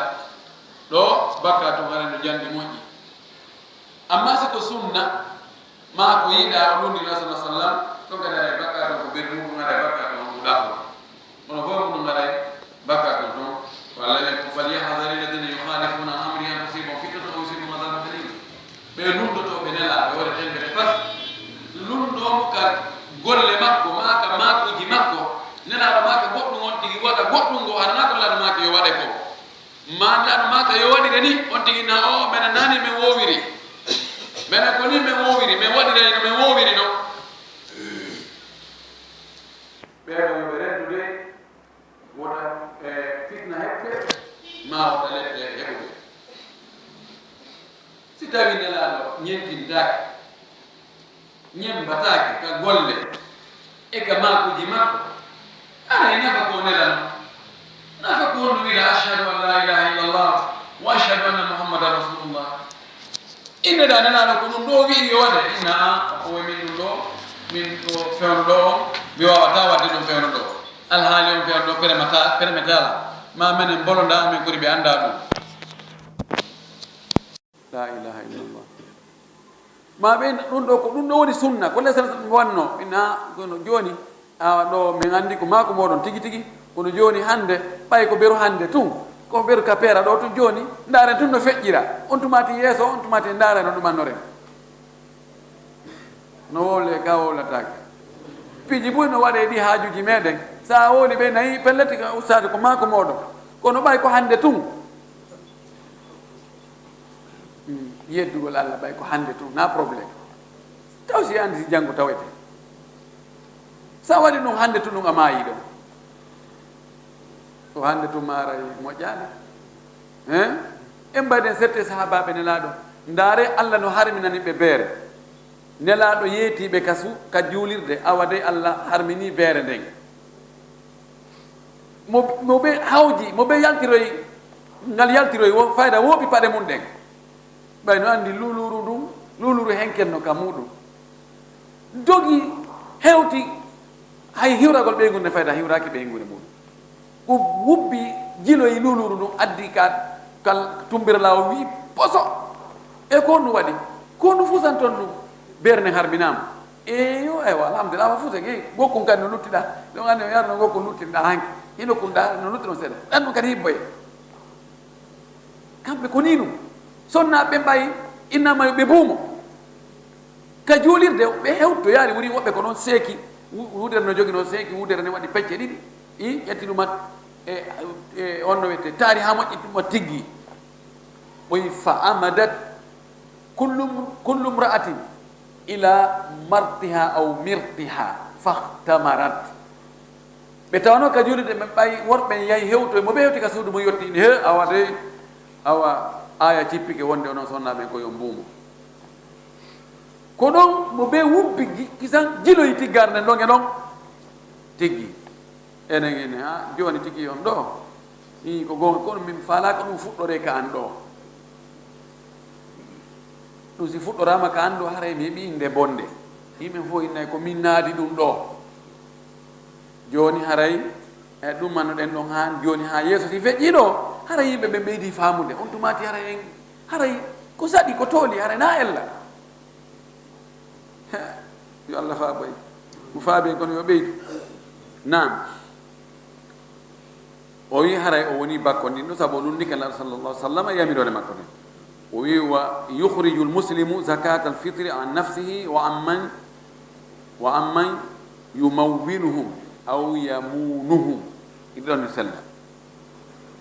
ɗo bakkat on hare no jandi moƴƴi amma siko sunna ma ko yiɗa o lundi no sa sallam ɗon kadi aɗa bakkat on ko ɓerɗi mum aɗa bakkat on ɗuɗafo kono fof ɗum aɗa bakkat on toon walla falyahdari alladina yukhalifuna an amri an tusibahum fitnatun aw yusibahum adhabun alim ɓe lundotoɓe nelaɓe wore tembete pas lundomo ka golle makko maka makuji makko nelaɗo maka goɗɗum on tigi waɗa goɗɗum ngo haɗana ko laɗo maka yo waɗe ko ma laɗo maka yo waɗire ni on tigi na o mene nani min wowiri mena ko ni me wowiri me waɗira ino me wowiri no ɓeeɗo yoɓe rendude wota fitna heɓɓe ma wota leɗɗe heɓuɓe si tawi nelaɗo ñentintaki ñembataki ka golle e ka makuji makko aray nafa ko nelano nafa ko wonno wiɗa ashhadu an la ilaha illallah wa ashhadu anna muhammadan rasulullah inneɗa nelaɗo ko ɗum ɗo wi'i yo waɗe inna o min ɗum ɗo min ɗo fewno ɗo on mi wawata wadde ɗum fewno ɗo alhaali on fewno ɗo permetala ma menen bolonda amin kori ɓe anda ɗum la ilaha illallah ma ɓe ɗum ɗo ko ɗum ɗo woni sunna ko lesal wanno ina kono joni awa ɗo min andi ko mako moɗon tigi tigi kono joni hande ɓay ko ɓeru hande tun ko ɓeru kapera ɗo tun joni ndaren tun no feƴƴira on tumati yeeso on tumati ndare no ɗumannoren no wowle ka wowlatake piiji boy no waɗe ɗi haajuji meɗen sa woli ɓe nayi pelleti ustade ko mako moɗon kono ɓay ko hande tun yeddugol Allah ɓay ko hande tun na probléme taw si andi si janngo tawete sa waɗi ɗum hande tun ɗum a maayi ɗon o hande tun maaray moƴƴaade en mbayden sette sahabaɓe nelaɗo ndaare Allah no harminani ɓe beere nelaɗo yeetiɓe kasu ka juulirde awade Allah harmini beere nden mo ɓe hawji mo ɓe yaltiroy ngal yaltiroy wo fayda wooɓi paɗe mum ɗen ɓay no anndi luluru ɗum luluru henkenno ka muɗum dogi hewti hay hiwragol ɓeygu ne fayda hiwraki ɓeygude muɗum ko wubbi jiloyi luluru ɗum addi ka kal tumbiralawo wi poso e ko nu waɗi ko nu fusan toon ɗum berne harbinama eyo eywa alhamdulillah wa fusa ge gokkum kadi no luttiɗa ɗon andi o yarno gokkum luttiɗa hanke hino kumɗa no lutti ɗon seeɗa ɗan ɗum kadi hibboye kamɓe ko ni ɗum sonnaɓe mbayi innama ɓe buumo ka juulirde ɓe hewto yaari wuri woɓɓe ko noon seeki wudere no jogi no seeki wudere ne waɗi pecce ɗiɗi i ƴetti ɗumat e on no wiyete taari ha moƴƴitɗuma tiggi ɓoyi fa amadat kullu mra'atin ila martiha aw mirtiha fahtamarat ɓe tawano ka juulirde ɓe ɓay worɓe yahi hewto mo ɓe hewti ka suudu mo yettini he awa de awa aya cippike wonde onon sonnaɓe koyo mbuumo ko ɗon mo ɓe wubbi kisan jiloyi tiggarde ɗon e ɗon tiggi enen ene ha joni tiggi on ɗo i ko gonga kono min falaka ɗum fuɗɗore ka an ɗo ɗum si fuɗɗorama ka an ɗo haray mi heeɓi inde bonde yimɓe fof innayi ko min naadi ɗum ɗo joni haray e ɗum mannoɗen ɗon han joni ha yeeso si feƴƴi ɗo haray yimɓe ɓe ɓeydi famude on tumati haray en haray ko saɗi ko tooli haray na ella yo Allah faaboy mo faabe kono yo ɓeydu nam o wi haray o woni bakko ndin ɗo saabu o ɗum ndikalaɗo sallallah sallam yamirore makko nden o wi wa yukhriju lmuslimu zakata alfitri an nafsihi wa amman yumawwinuhum aw yamunuhum iɗi ɗon mi sella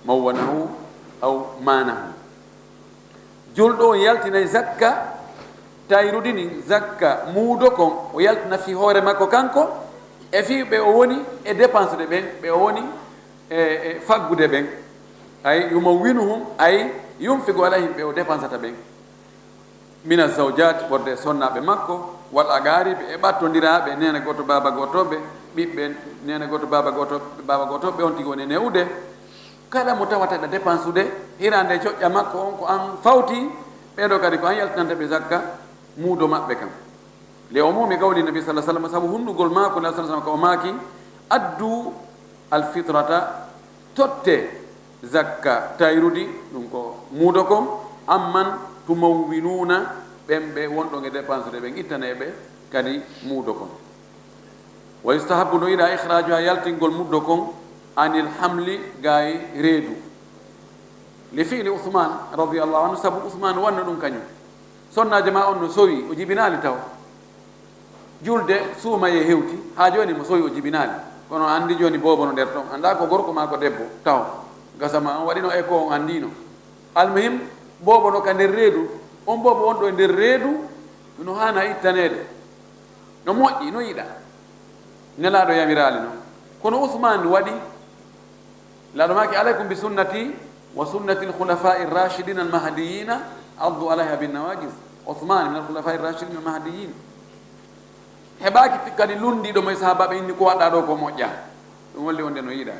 mawwanahu aw manahu julɗo o yaltinayi zakka tayrudini zakka muudo kon o yaltina fi hoore makko kanko e fi ɓe o woni e dépense de ɓen ɓe o woni e faggude ɓen ay yumawwinuhum ay yumfigu ala himɓe o dépensata ɓen mina zawjat ɓorde sonnaɓe makko wal agariɓe e ɓattodiraɓe nene goto baba gotoɓe ɓiɓɓe nene goto baba gotoɓe on tigi woni newude kala mo tawata ɗa dépense ude hirande coƴƴa makko on ko an fawti ɓeɗo kadi ko an yaltinantaɓe zakka muudo maɓɓe kam le o mumi gawli nabi sa sallam saabu hunɗugol mako nde sa ko o maaki addu alfitrata totte zakka tayrudi ɗum ko muudo kon amman tumawwinuna ɓen ɓe wonɗon e dépense de ɓen ittaneɓe kadi muudo kon wa yustahabu no yiɗa ikhraju ha yaltingol muddo kon anil hamli gayi reedu li fiili ousmane radiallahu anhu saabu ousmane wanno ɗum kañum sonnaje ma on no sowi o jibinali taw julde suuma e hewti ha joni mo sowi o jibinali kono andi joni bobono nder ɗon anda ko gorko ma ko debbo taw gasama on waɗino eko on andino almuhim bobo no ka nder reedu on bobo wonɗo e nder reedu no hana ittanede no moƴƴi no yiɗa nelaɗo yamirali noon kono Uthman waɗi laɗo maki alaykum bi sunnati wa sunnati al-khulafa'i ar-rashidin al-mahdiyyin addu alayha bin nawajiz. Uthman min al-khulafa'i ar-rashidin al-mahdiyyin heɓaki kadi lundiɗo moye sahabaɓe inni ko waɗɗa ɗo ko moƴƴa ɗum wolli wonde no yiɗa.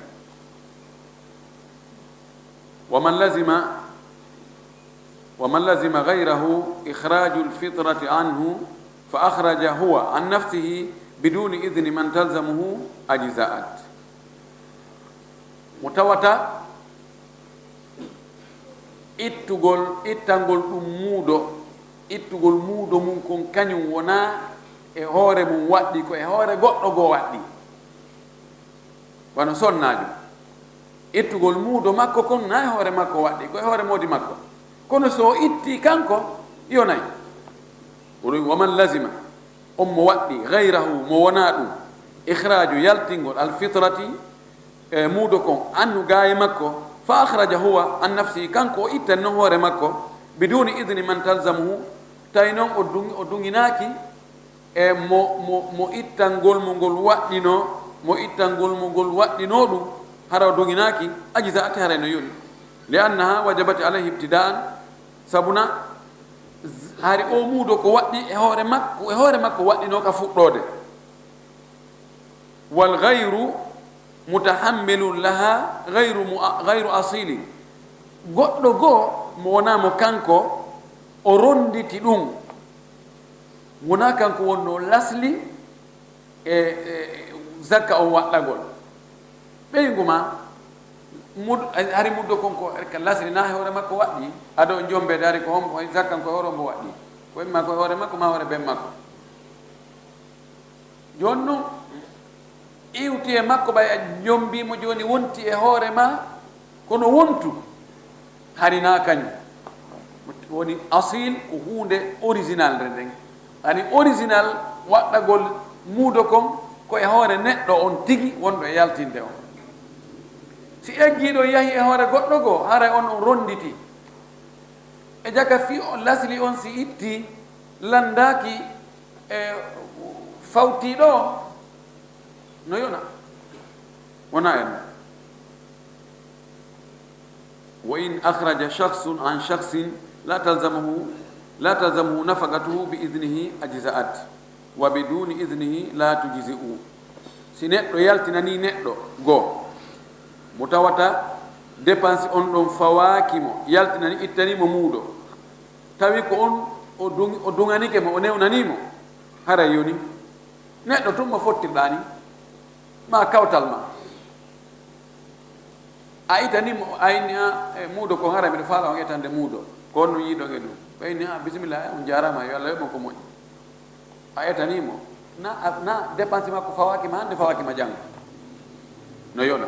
ومن لزم غيره إخراج الفطرة عنه فأخرج هو عن نفسه بدون إذن من تلزمه أجزاءت. متوتا ittangol ɗum muudo mum kon kañum wona e hoore mum waɗɗi ko e hoore goɗɗo goo waɗɗi wano sonnajo ittugol muudo makko kon na e hoore makko waɗɗi ko e hoore moodi makko kono so itti kanko yonayi oɗum waman lazima on mo waɗɗi gayrahu mo wona ɗum ikhraju yaltingol alfitrati e muudo kon annu gaye makko fa akhraja huwa an nafsihi kanko o ittan no hoore makko biduni idni man talzamuhu tawi noon o dunginaki e mo ittangol mo ngol waɗɗino ɗum hara o dunginaki ajisa ate hara no yoni li annaha wajabati alayhi ibtida'an sabuna hari o muudo ko waɗɗi e hoore makko waɗɗino ka fuɗɗode wal ghayru mutahammilun laha ghayru asili goɗɗo goo mo wonamo kanko o ronditi ɗum wona kanko wonno lasli e zakka on waɗɗagol ɓeygu ma hari muddo konko ka lasli na hoore makko waɗɗi aɗo jombede hari ko hombo zakkan ko hoore mbo waɗɗi ko imma ko hoore makko ma hoore ben makko joni noon iwti e makko ɓay a jombimo joni wonti e hoore ma kono wontu hari na kañum woni asil ko hunde original nde nden ani original waɗɗagol muudo kon ko e hoore neɗɗo on tigi wonɗo e yaltinde on si eggiɗo yahi e hoore goɗɗo goo hara on ronditi e jaka fi on lasli on si itti landaki e fawtiɗo no yona wona en wa in akhraja shakhsun an shakhsin la talzamuhu nafaqatuhu bi idnihi ajza'at wa biduni idnihi la tujzi'u. Si neɗɗo yaltinani neɗɗo goo mo tawata dépense on ɗon fawakimo yaltinani ittanimo muuɗo tawi ko on o dunganike mo o newnanimo hara yoni neɗɗo tun mo fottirɗani ma kawtal ma a itanimo ayni e muuɗo ko hara mbiɗa faala on etande muuɗo ko on no yiiɗon e ɗum ɓayni bisimilla on jarama yo Allah yoɓon ko moƴƴi a etanimo na dépense makko fawakima hande fawakima janggo no yona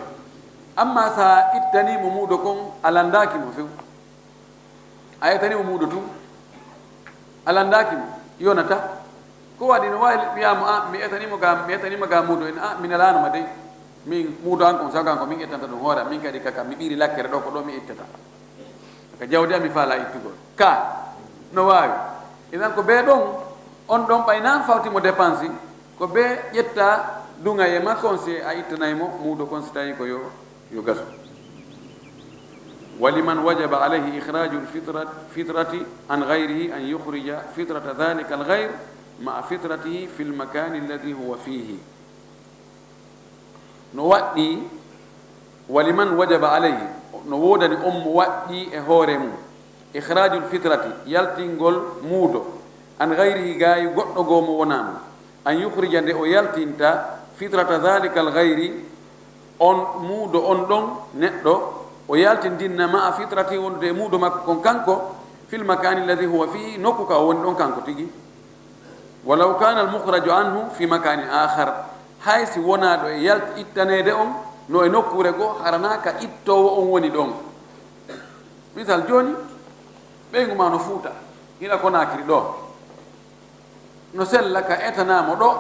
amma sa ittanimo muuɗo kon alandakimo few a etanimo muuɗo tun alandakimo yonata ko waɗi no wawi wiyama mi etanima ga muuɗo en min alanoma dey min muuɗo an kon sago an ko min ittanta ɗum hoore min kadi kaka mi ɓiiri lakkere ɗo ko ɗo mi ittata ka jawdi am mi faala ittugol ka no wawi idan ko ɓe ɗon on ɗon ɓaynan fawtimo dépense ko ɓe ƴetta dunga e makko on si a ittanaymo muuɗo kon si tawi ko yo gasu waliman wajaba alayhi ikhraju lfitrati an gayrihi an yukhrija fitrata dhalika alghayr maa fitratihi fi lmakani alladi huwa fihi no waɗɗi waliman wajaba alayhi no wodani on mo waɗɗi e hoore mum ikhraju lfitrati yaltingol muudo an gayrihi gayi goɗɗo goo mo wonano an yukhrija nde o yaltinta fitrata dhalika alghayri on muudo on ɗon neɗɗo o yaltindinna ma a fitrati wondude e muudo makko kon kanko fil makani alladi huwa fihi nokku ka o woni ɗon kanko tigi walaw kana almukhraju anhu fi makani akhar hay si wonaɗo e ittanede on no e nokkure goo haranaka ittowo on woni ɗon misal joni ɓeygu ma no fuuta hiɗa Konakiri ɗo no sella ka etanamo ɗo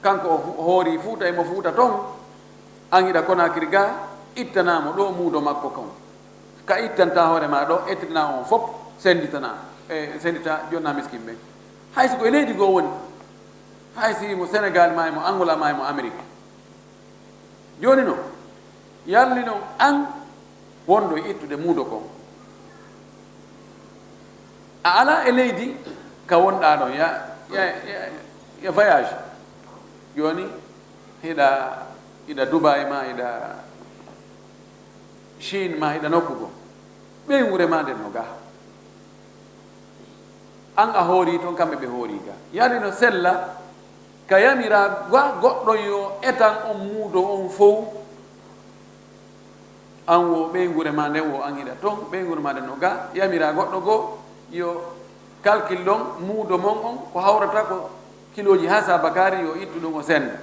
kanko o hoori fuuta emo fuuta ton an hiɗa Konakiri ga ittanamo ɗo muudo makko kon ka ittanta hoore ma ɗo ettina on fof sendita jonna miskin ɓen hayso ko e leydi goo woni, haysi mo Sénégal ma mo Angola ma mo Amérique. Joni noon yalli noon an wonɗo ittude muudo kon a ala e leydi ka wonɗa ɗon ya voyage joni hiɗa Dubai ma hiɗa Chine ma hiɗa nokku goo ɓey wure ma nden no ga an a hoori toon kamɓe ɓe hoori ga yalli no sella ka yamira goɗɗon yo etan on muudo on fof an wo ɓeygure ma nden wo an hiɗa toon ɓeygure ma nden no ga yamira goɗɗo goo yo calcule ɗon muudo mon on ko hawrata ko kiloji ha sabakari yo ittu ɗum o senda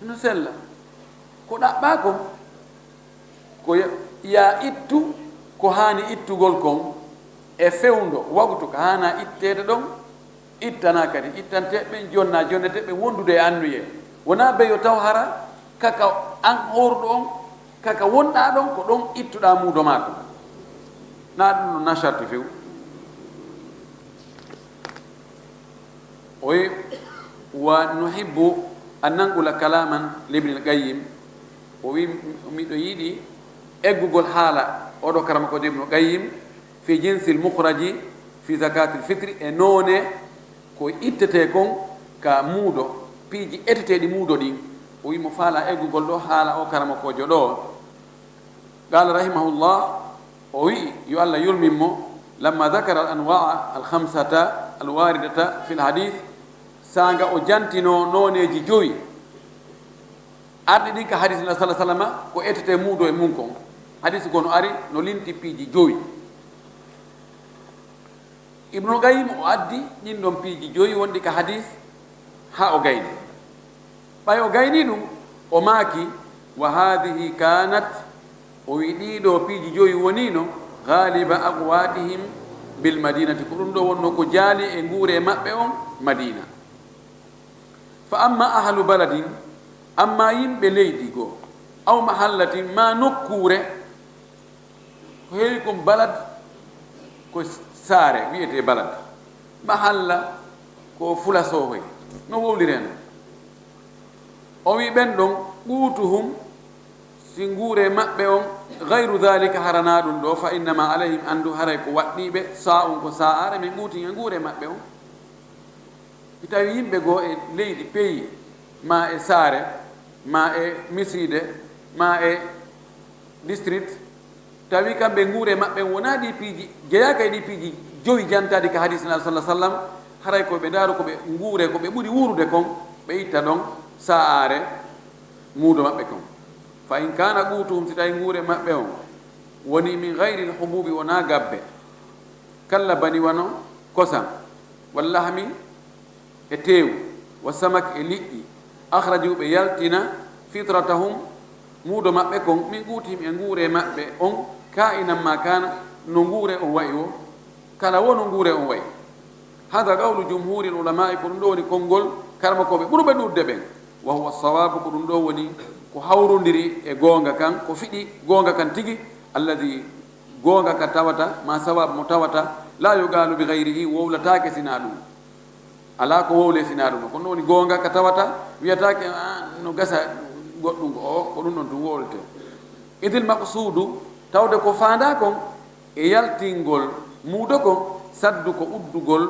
no sella ko ɗaɓɓa kon ko ya ittu ko hani ittugol kon e fewndo wagtu ko hana ittede ɗon ittana kadi ittanteɓe jonna jonneteɓe wondude e annuye wona beyo taw hara kaka an horɗo on kaka wonɗa ɗon ko ɗon ittuɗa muudo ma ko na ɗum no nacharte few oyi wa nuhibbu an nanqula kalaman libni l-Qayyim o wi miɗo yiɗi eggugol haala oɗo karama ko Ibnu Qayyim fi jinsil mukhraji fi zakati l-fitri e noone ko ittete kon ka muudo piiji eteteɗi muudo ɗin o wi mo faala eggugol ɗo haala o karama kojo ɗo qala rahimahullah o wi yo Allah yulmin mo lamma dakara al anwa'a al khamsata al waridata fi l hadith sanga o jantino nooneji joyi arɗi ɗin ka hadis na sallah sallama ko etete muudo e mum kon hadis gono ari no linti piiji joyi Ibnu Qayyim o addi ɗin ɗon piiji joyi wonɗi ka hadis ha o gayni ɓay o gayni ɗum o maaki wa hadihi kanat o wi ɗiɗo piiji joyi wonino galiba aqwatihim bil madinati ko ɗum ɗo wonno ko jaali e nguure maɓɓe on Madina fa amma ahlu baladin amma yimɓe leydi goo aw mahallatin ma nokkure ko heewi kon balad ko saare wiyete balad mahalla ko fulasohoy no wowlireno o wi ɓen ɗon ɓuutuhum si nguure maɓɓe on gayru dhalika harana ɗum ɗo fa innama alayhim andu haray ko waɗɗiɓe sa'un ko sa'are min ɓuuti e nguure maɓɓe on mi tawi yimɓe goo e leydi pays ma e saare ma e miside ma e district tawi kamɓe nguure maɓɓe wona ɗi piiji jeyaka e ɗi piiji joyi jantadi ka hadis na sallah sallam haray koɓe ndaaru koɓe nguure koɓe ɓuri wurude kon ɓe itta ɗon sa'are muudo maɓɓe kon fa in kana ɓuutuhum si tawi nguure maɓɓe on woni min gayri l hububi wona gabbe kalla bani wano kosam wallahmi e teew wa samak e liƴƴi akhraju ɓe yaltina fitratahum muudo maɓɓe kon min ɓuutihim e nguure maɓɓe on ka inamma kana no nguure on wayi o kala wono nguure on wayi hada qawlu jumhuri l ulamai ko ɗum ɗo woni konngol karma koɓe ɓurɓe ɗurde ɓen wa huwa sawabu ko ɗum ɗo woni ko hawrodiri e goonga kan ko fiɗi goonga kan tigi alladi goonga ka tawata ma sawabu mo tawata la yugalu bi gayrihi wowlatake sina ɗum ala ko wowle sina ɗum kono woni goonga ka tawata wiyatake no gasa goɗɗum o ko ɗum ɗon tum wolte idil maqsudu tawde ko faanda kon e yaltingol muudo kon saddu ko uddugol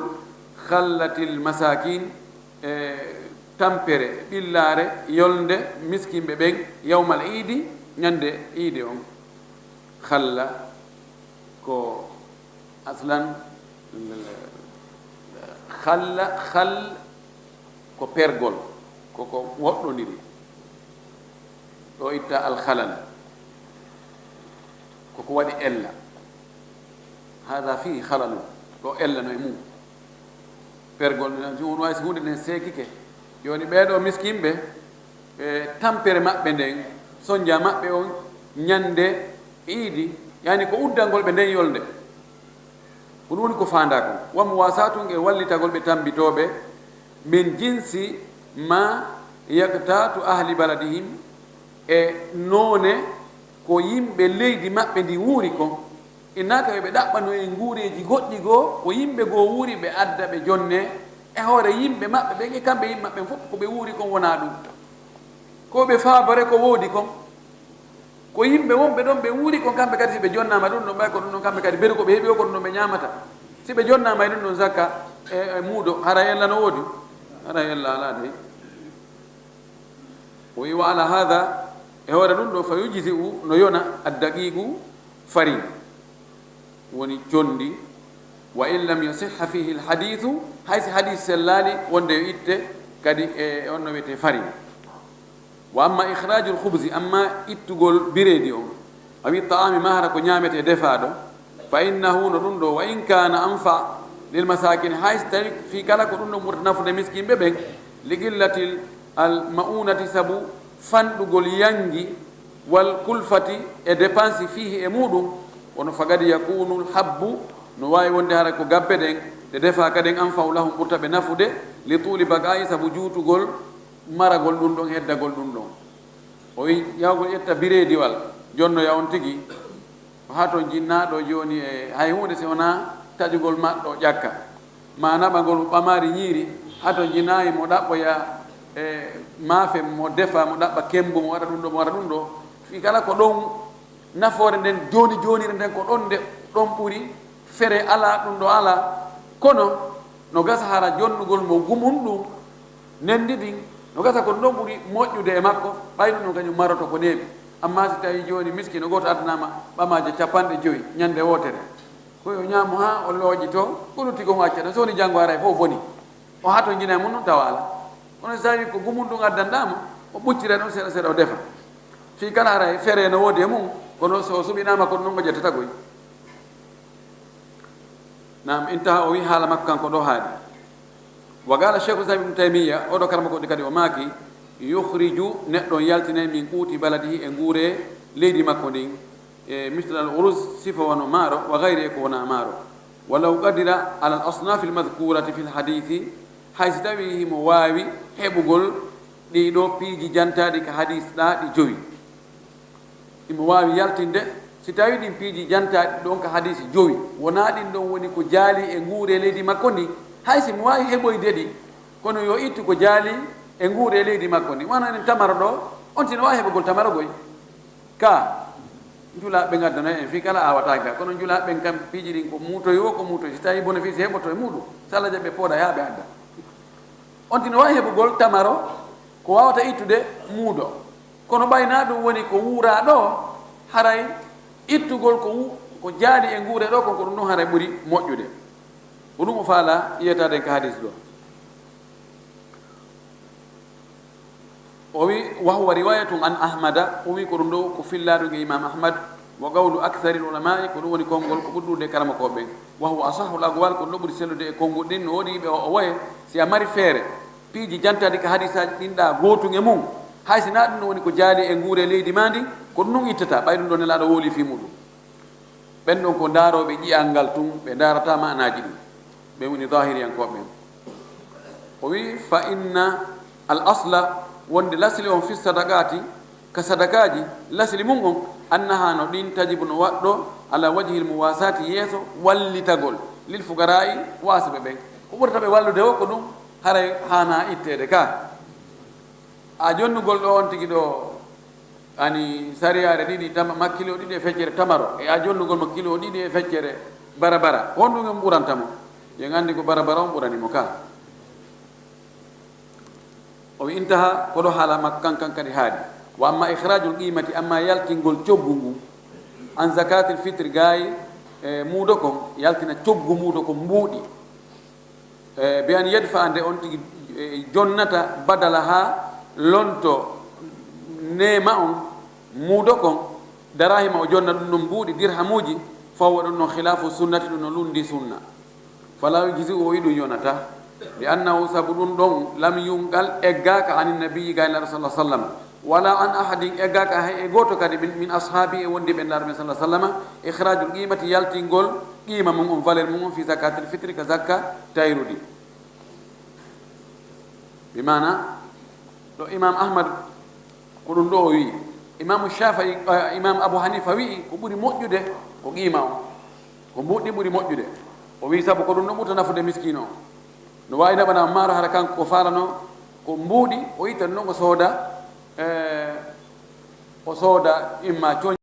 khallatil masakin e tampere ɓillare yolde miskimɓe ɓen yawmal iidi ñande iidi on khalla ko aslan khal ko pergol koko woɗɗodiri ɗo itta alkhalal koko waɗi ella hada fihi khalalu ɗo ella no e mum pergol on wawi so hunde nden seekike joni ɓeeɗo miskimɓe e tampere maɓɓe nden soñdia maɓɓe on ñande iidi yani ko uddalngol ɓe nden yolde ko ɗum woni ko faanda kon wamo wasatun e wallitagol ɓe tambitoɓe min jinsi ma yaktatu ahli baladihim e noone ko yimɓe leydi maɓɓe ndi wuuri kon innaka ɓe ɗaɓɓano e nguureji goɗɗi goo ko yimɓe goo wuuri ɓe adda ɓe jonne e hoore yimɓe maɓɓe ɓen e kamɓe yimɓe maɓɓe fof ko ɓe wuuri kon wona ɗum ko ɓe faabare ko woodi kon ko yimɓe wonɓe ɗon ɓe wuuri kon kamɓe kadi si ɓe jonnama ɗum ɗon ɓay ko ɗum ɗon kamɓe kadi beru ko ɓe heeɓi o ko ɗum ɗon ɓe ñamata si ɓe jonnama e ɗum ɗon zakka e muuɗo hara yella no woodi hara yella ala dey o wi wa ala hada e hoore ɗum ɗo fa yujisi u no yona addaqiqu fari woni condi wa in lam yasiha fihi lhadithu haysi hadith sellali wonde yo itte kadi e on no wiyete fari wa amma ikhraju lhubsi amma ittugol biredi on awi taami mahara ko ñamete defaɗo fa innahu no ɗum ɗo wa in kana anfa lil masakine haysi tawi fi kala ko ɗum ɗo ɓurta nafude miskimɓe ɓen li qillatil al maunati sabu fanɗugol yangi wal kulfati e dépense fihi e muɗum wono fagadi yakunu lhabbu no wawi wonde hara ko gabbe ɗen ɗe defa kadi en anfaw lahum ɓurta ɓe nafude li tuuli bagayi sabu juutugol maragol ɗum ɗon heddagol ɗum ɗon o wi yawgol ƴetta birediwal jonnoya on tigi ha to jinnaɗo joni e hay hunde si wona taƴugol maɗɗo ƴakka ma naɓagol ɓamari ñiiri ha to jinayi mo ɗaɓɓoya e maafe mo defa mo ɗaɓɓa kembu mo waɗa ɗum ɗo mo waɗa ɗum ɗo fi kala ko ɗon nafoore nden joni jonire nden ko ɗon nde ɗon ɓuuri fere ala ɗum ɗo ala kono no gasa hara jonnugol mo gumun ɗum nendi ɗin no gasa ko ɗon ɓuuri moƴƴude e makko ɓay ɗum ɗum kañum maroto ko neeɓi amma si tawi joni miskino goto addanama ɓamaje 50 ñande wotere koyo ñaamo ha o looƴi to ɓuruti ko waccata sowoni janggo ara e fof boni o ha to jina mum noon tawa ala kono so tawi ko gumun ɗum addanɗama o ɓuccire ɗon seeɗa seeɗa o defa fi kala ara e fere no woodi e mum kono so suɓinama ko ɗum ɗon ko ƴettata koy nam intaha o wi haala makko kanko ɗo haaɗi wa gala cheikh islam ibnu taymiya oɗo karama koɗi kadi o maaki yuhriju neɗɗo yaltine min quuti baladihi e nguure leydi makko ndin e misle al urus sifa wono maaro wa gayri e ko wona maaro walaw qadira ala al asnafi lmadkurati fi lhadithi haysi tawi himo waawi heɓugol ɗiɗo piiji jantaɗi ka hadis ɗa ɗi joyi imo waawi yaltinde si tawi ɗin piiji jantaɗi ɗon ka hadis joyi wona ɗin ɗon woni ko jaali e nguure leydi makko ndi haysi mo waawi heɓoyde ɗi kono yo ittu ko jaali e nguure leydi makko ndi wona enen tamaro ɗo on tino waawi heɓugol tamarogoy ka njulaɓe gaddano en fi kala awataka kono njulaɓen kam piiji ɗin ko muutoy o ko muutoy si tawi bénéfice heɓoto e muɗum so allah jaɓe pooɗa yaaɓe adda on tino waawi heɓugol tamaro ko wawata ittude muuɗo kono ɓayna ɗum woni ko wuura ɗo haray ittugol ko jaali e nguure ɗo konko ɗum ɗon haray ɓuri moƴƴude ko ɗum o faala yiyetaden ka hadis ɗo o wi wa huwa riwayatun an ahmada o wi ko ɗum ɗo ko fillaɗo ge imam ahmad wa gawlu acthari l ulamai ko ɗum woni konngol ko ɓurɗude karama koɓe wa huwa asahu l agwal ko ɗum ɗo ɓuri sellude e konngol ɗin no woodi yiɓe o woye si a mari feere piiji jantadi ka hadisaji ɗinɗa gootum e mum haysi na ɗum ɗo woni ko jaali e nguure leydi ma ndi ko ɗum ɗum ittata ɓay ɗum ɗo nelaɗo wooli fi muɗum ɓen ɗon ko ndaaroɓe ƴiyal ngal tun ɓe ndarata manaji ɗum ɓe woni dahiriyankoɓe o wi fa inna al asla wonde lasli on fi sadakati ka sadakaji lasli mum on annaha no ɗin tajibu no waɗɗo ala wajhi l muwasati yeeso wallitagol lil fugara'i wasiɓe ɓen ko ɓurata ɓe wallude o ko ɗum haray hana ittede ka a jonnugol ɗo on tigi ɗo ani sariyare ɗiɗi ma kilo ɗiɗi e feccere tamaro e a jonnugol mo kilo ɗiɗi e feccere barabara honɗum en ɓurantamo yen anndi ko barabara on ɓuranimo ka o wi intaha koɗo haala makko kankan kadi haaɗi wa amma ikhrajul qimati amma yaltingol coggu ngu an zakatil fitre gayi e muudo kon yaltina coggu muudo kon mbuuɗi be an yedfa ande on tigi jonnata badala ha lonto nema on muudo kon darahima o jonna ɗum ɗon mbuuɗi dirhamuji fawa ɗum no khilafu sunnati ɗum no lundi sunna fala yujisi o wi ɗum yonata li annahu sabu ɗum ɗon lam yunqal eggaka ani nabiyi gaylaɗo sallah sallam wala an ahadin eggaka hay e goto kadi min ashabi e wondi ɓe ndaaro men sallah sallama ikhrajul qimati yaltingol qima mum on valeur mum on fi zakatil fitri ka zakka tayrudi bi mana ɗo imam ahmad ko ɗum ɗo o wi imamu shafii imam abou hanifa wi ko ɓuri moƴƴude ko qima o ko mbuɗɗi ɓuri moƴƴude o wi sabu ko ɗum no ɓurta nafude miskino o no wawi naɓana maaro hara kanko ko farano ko mbuuɗi o yitan noon o sooda imma cooñ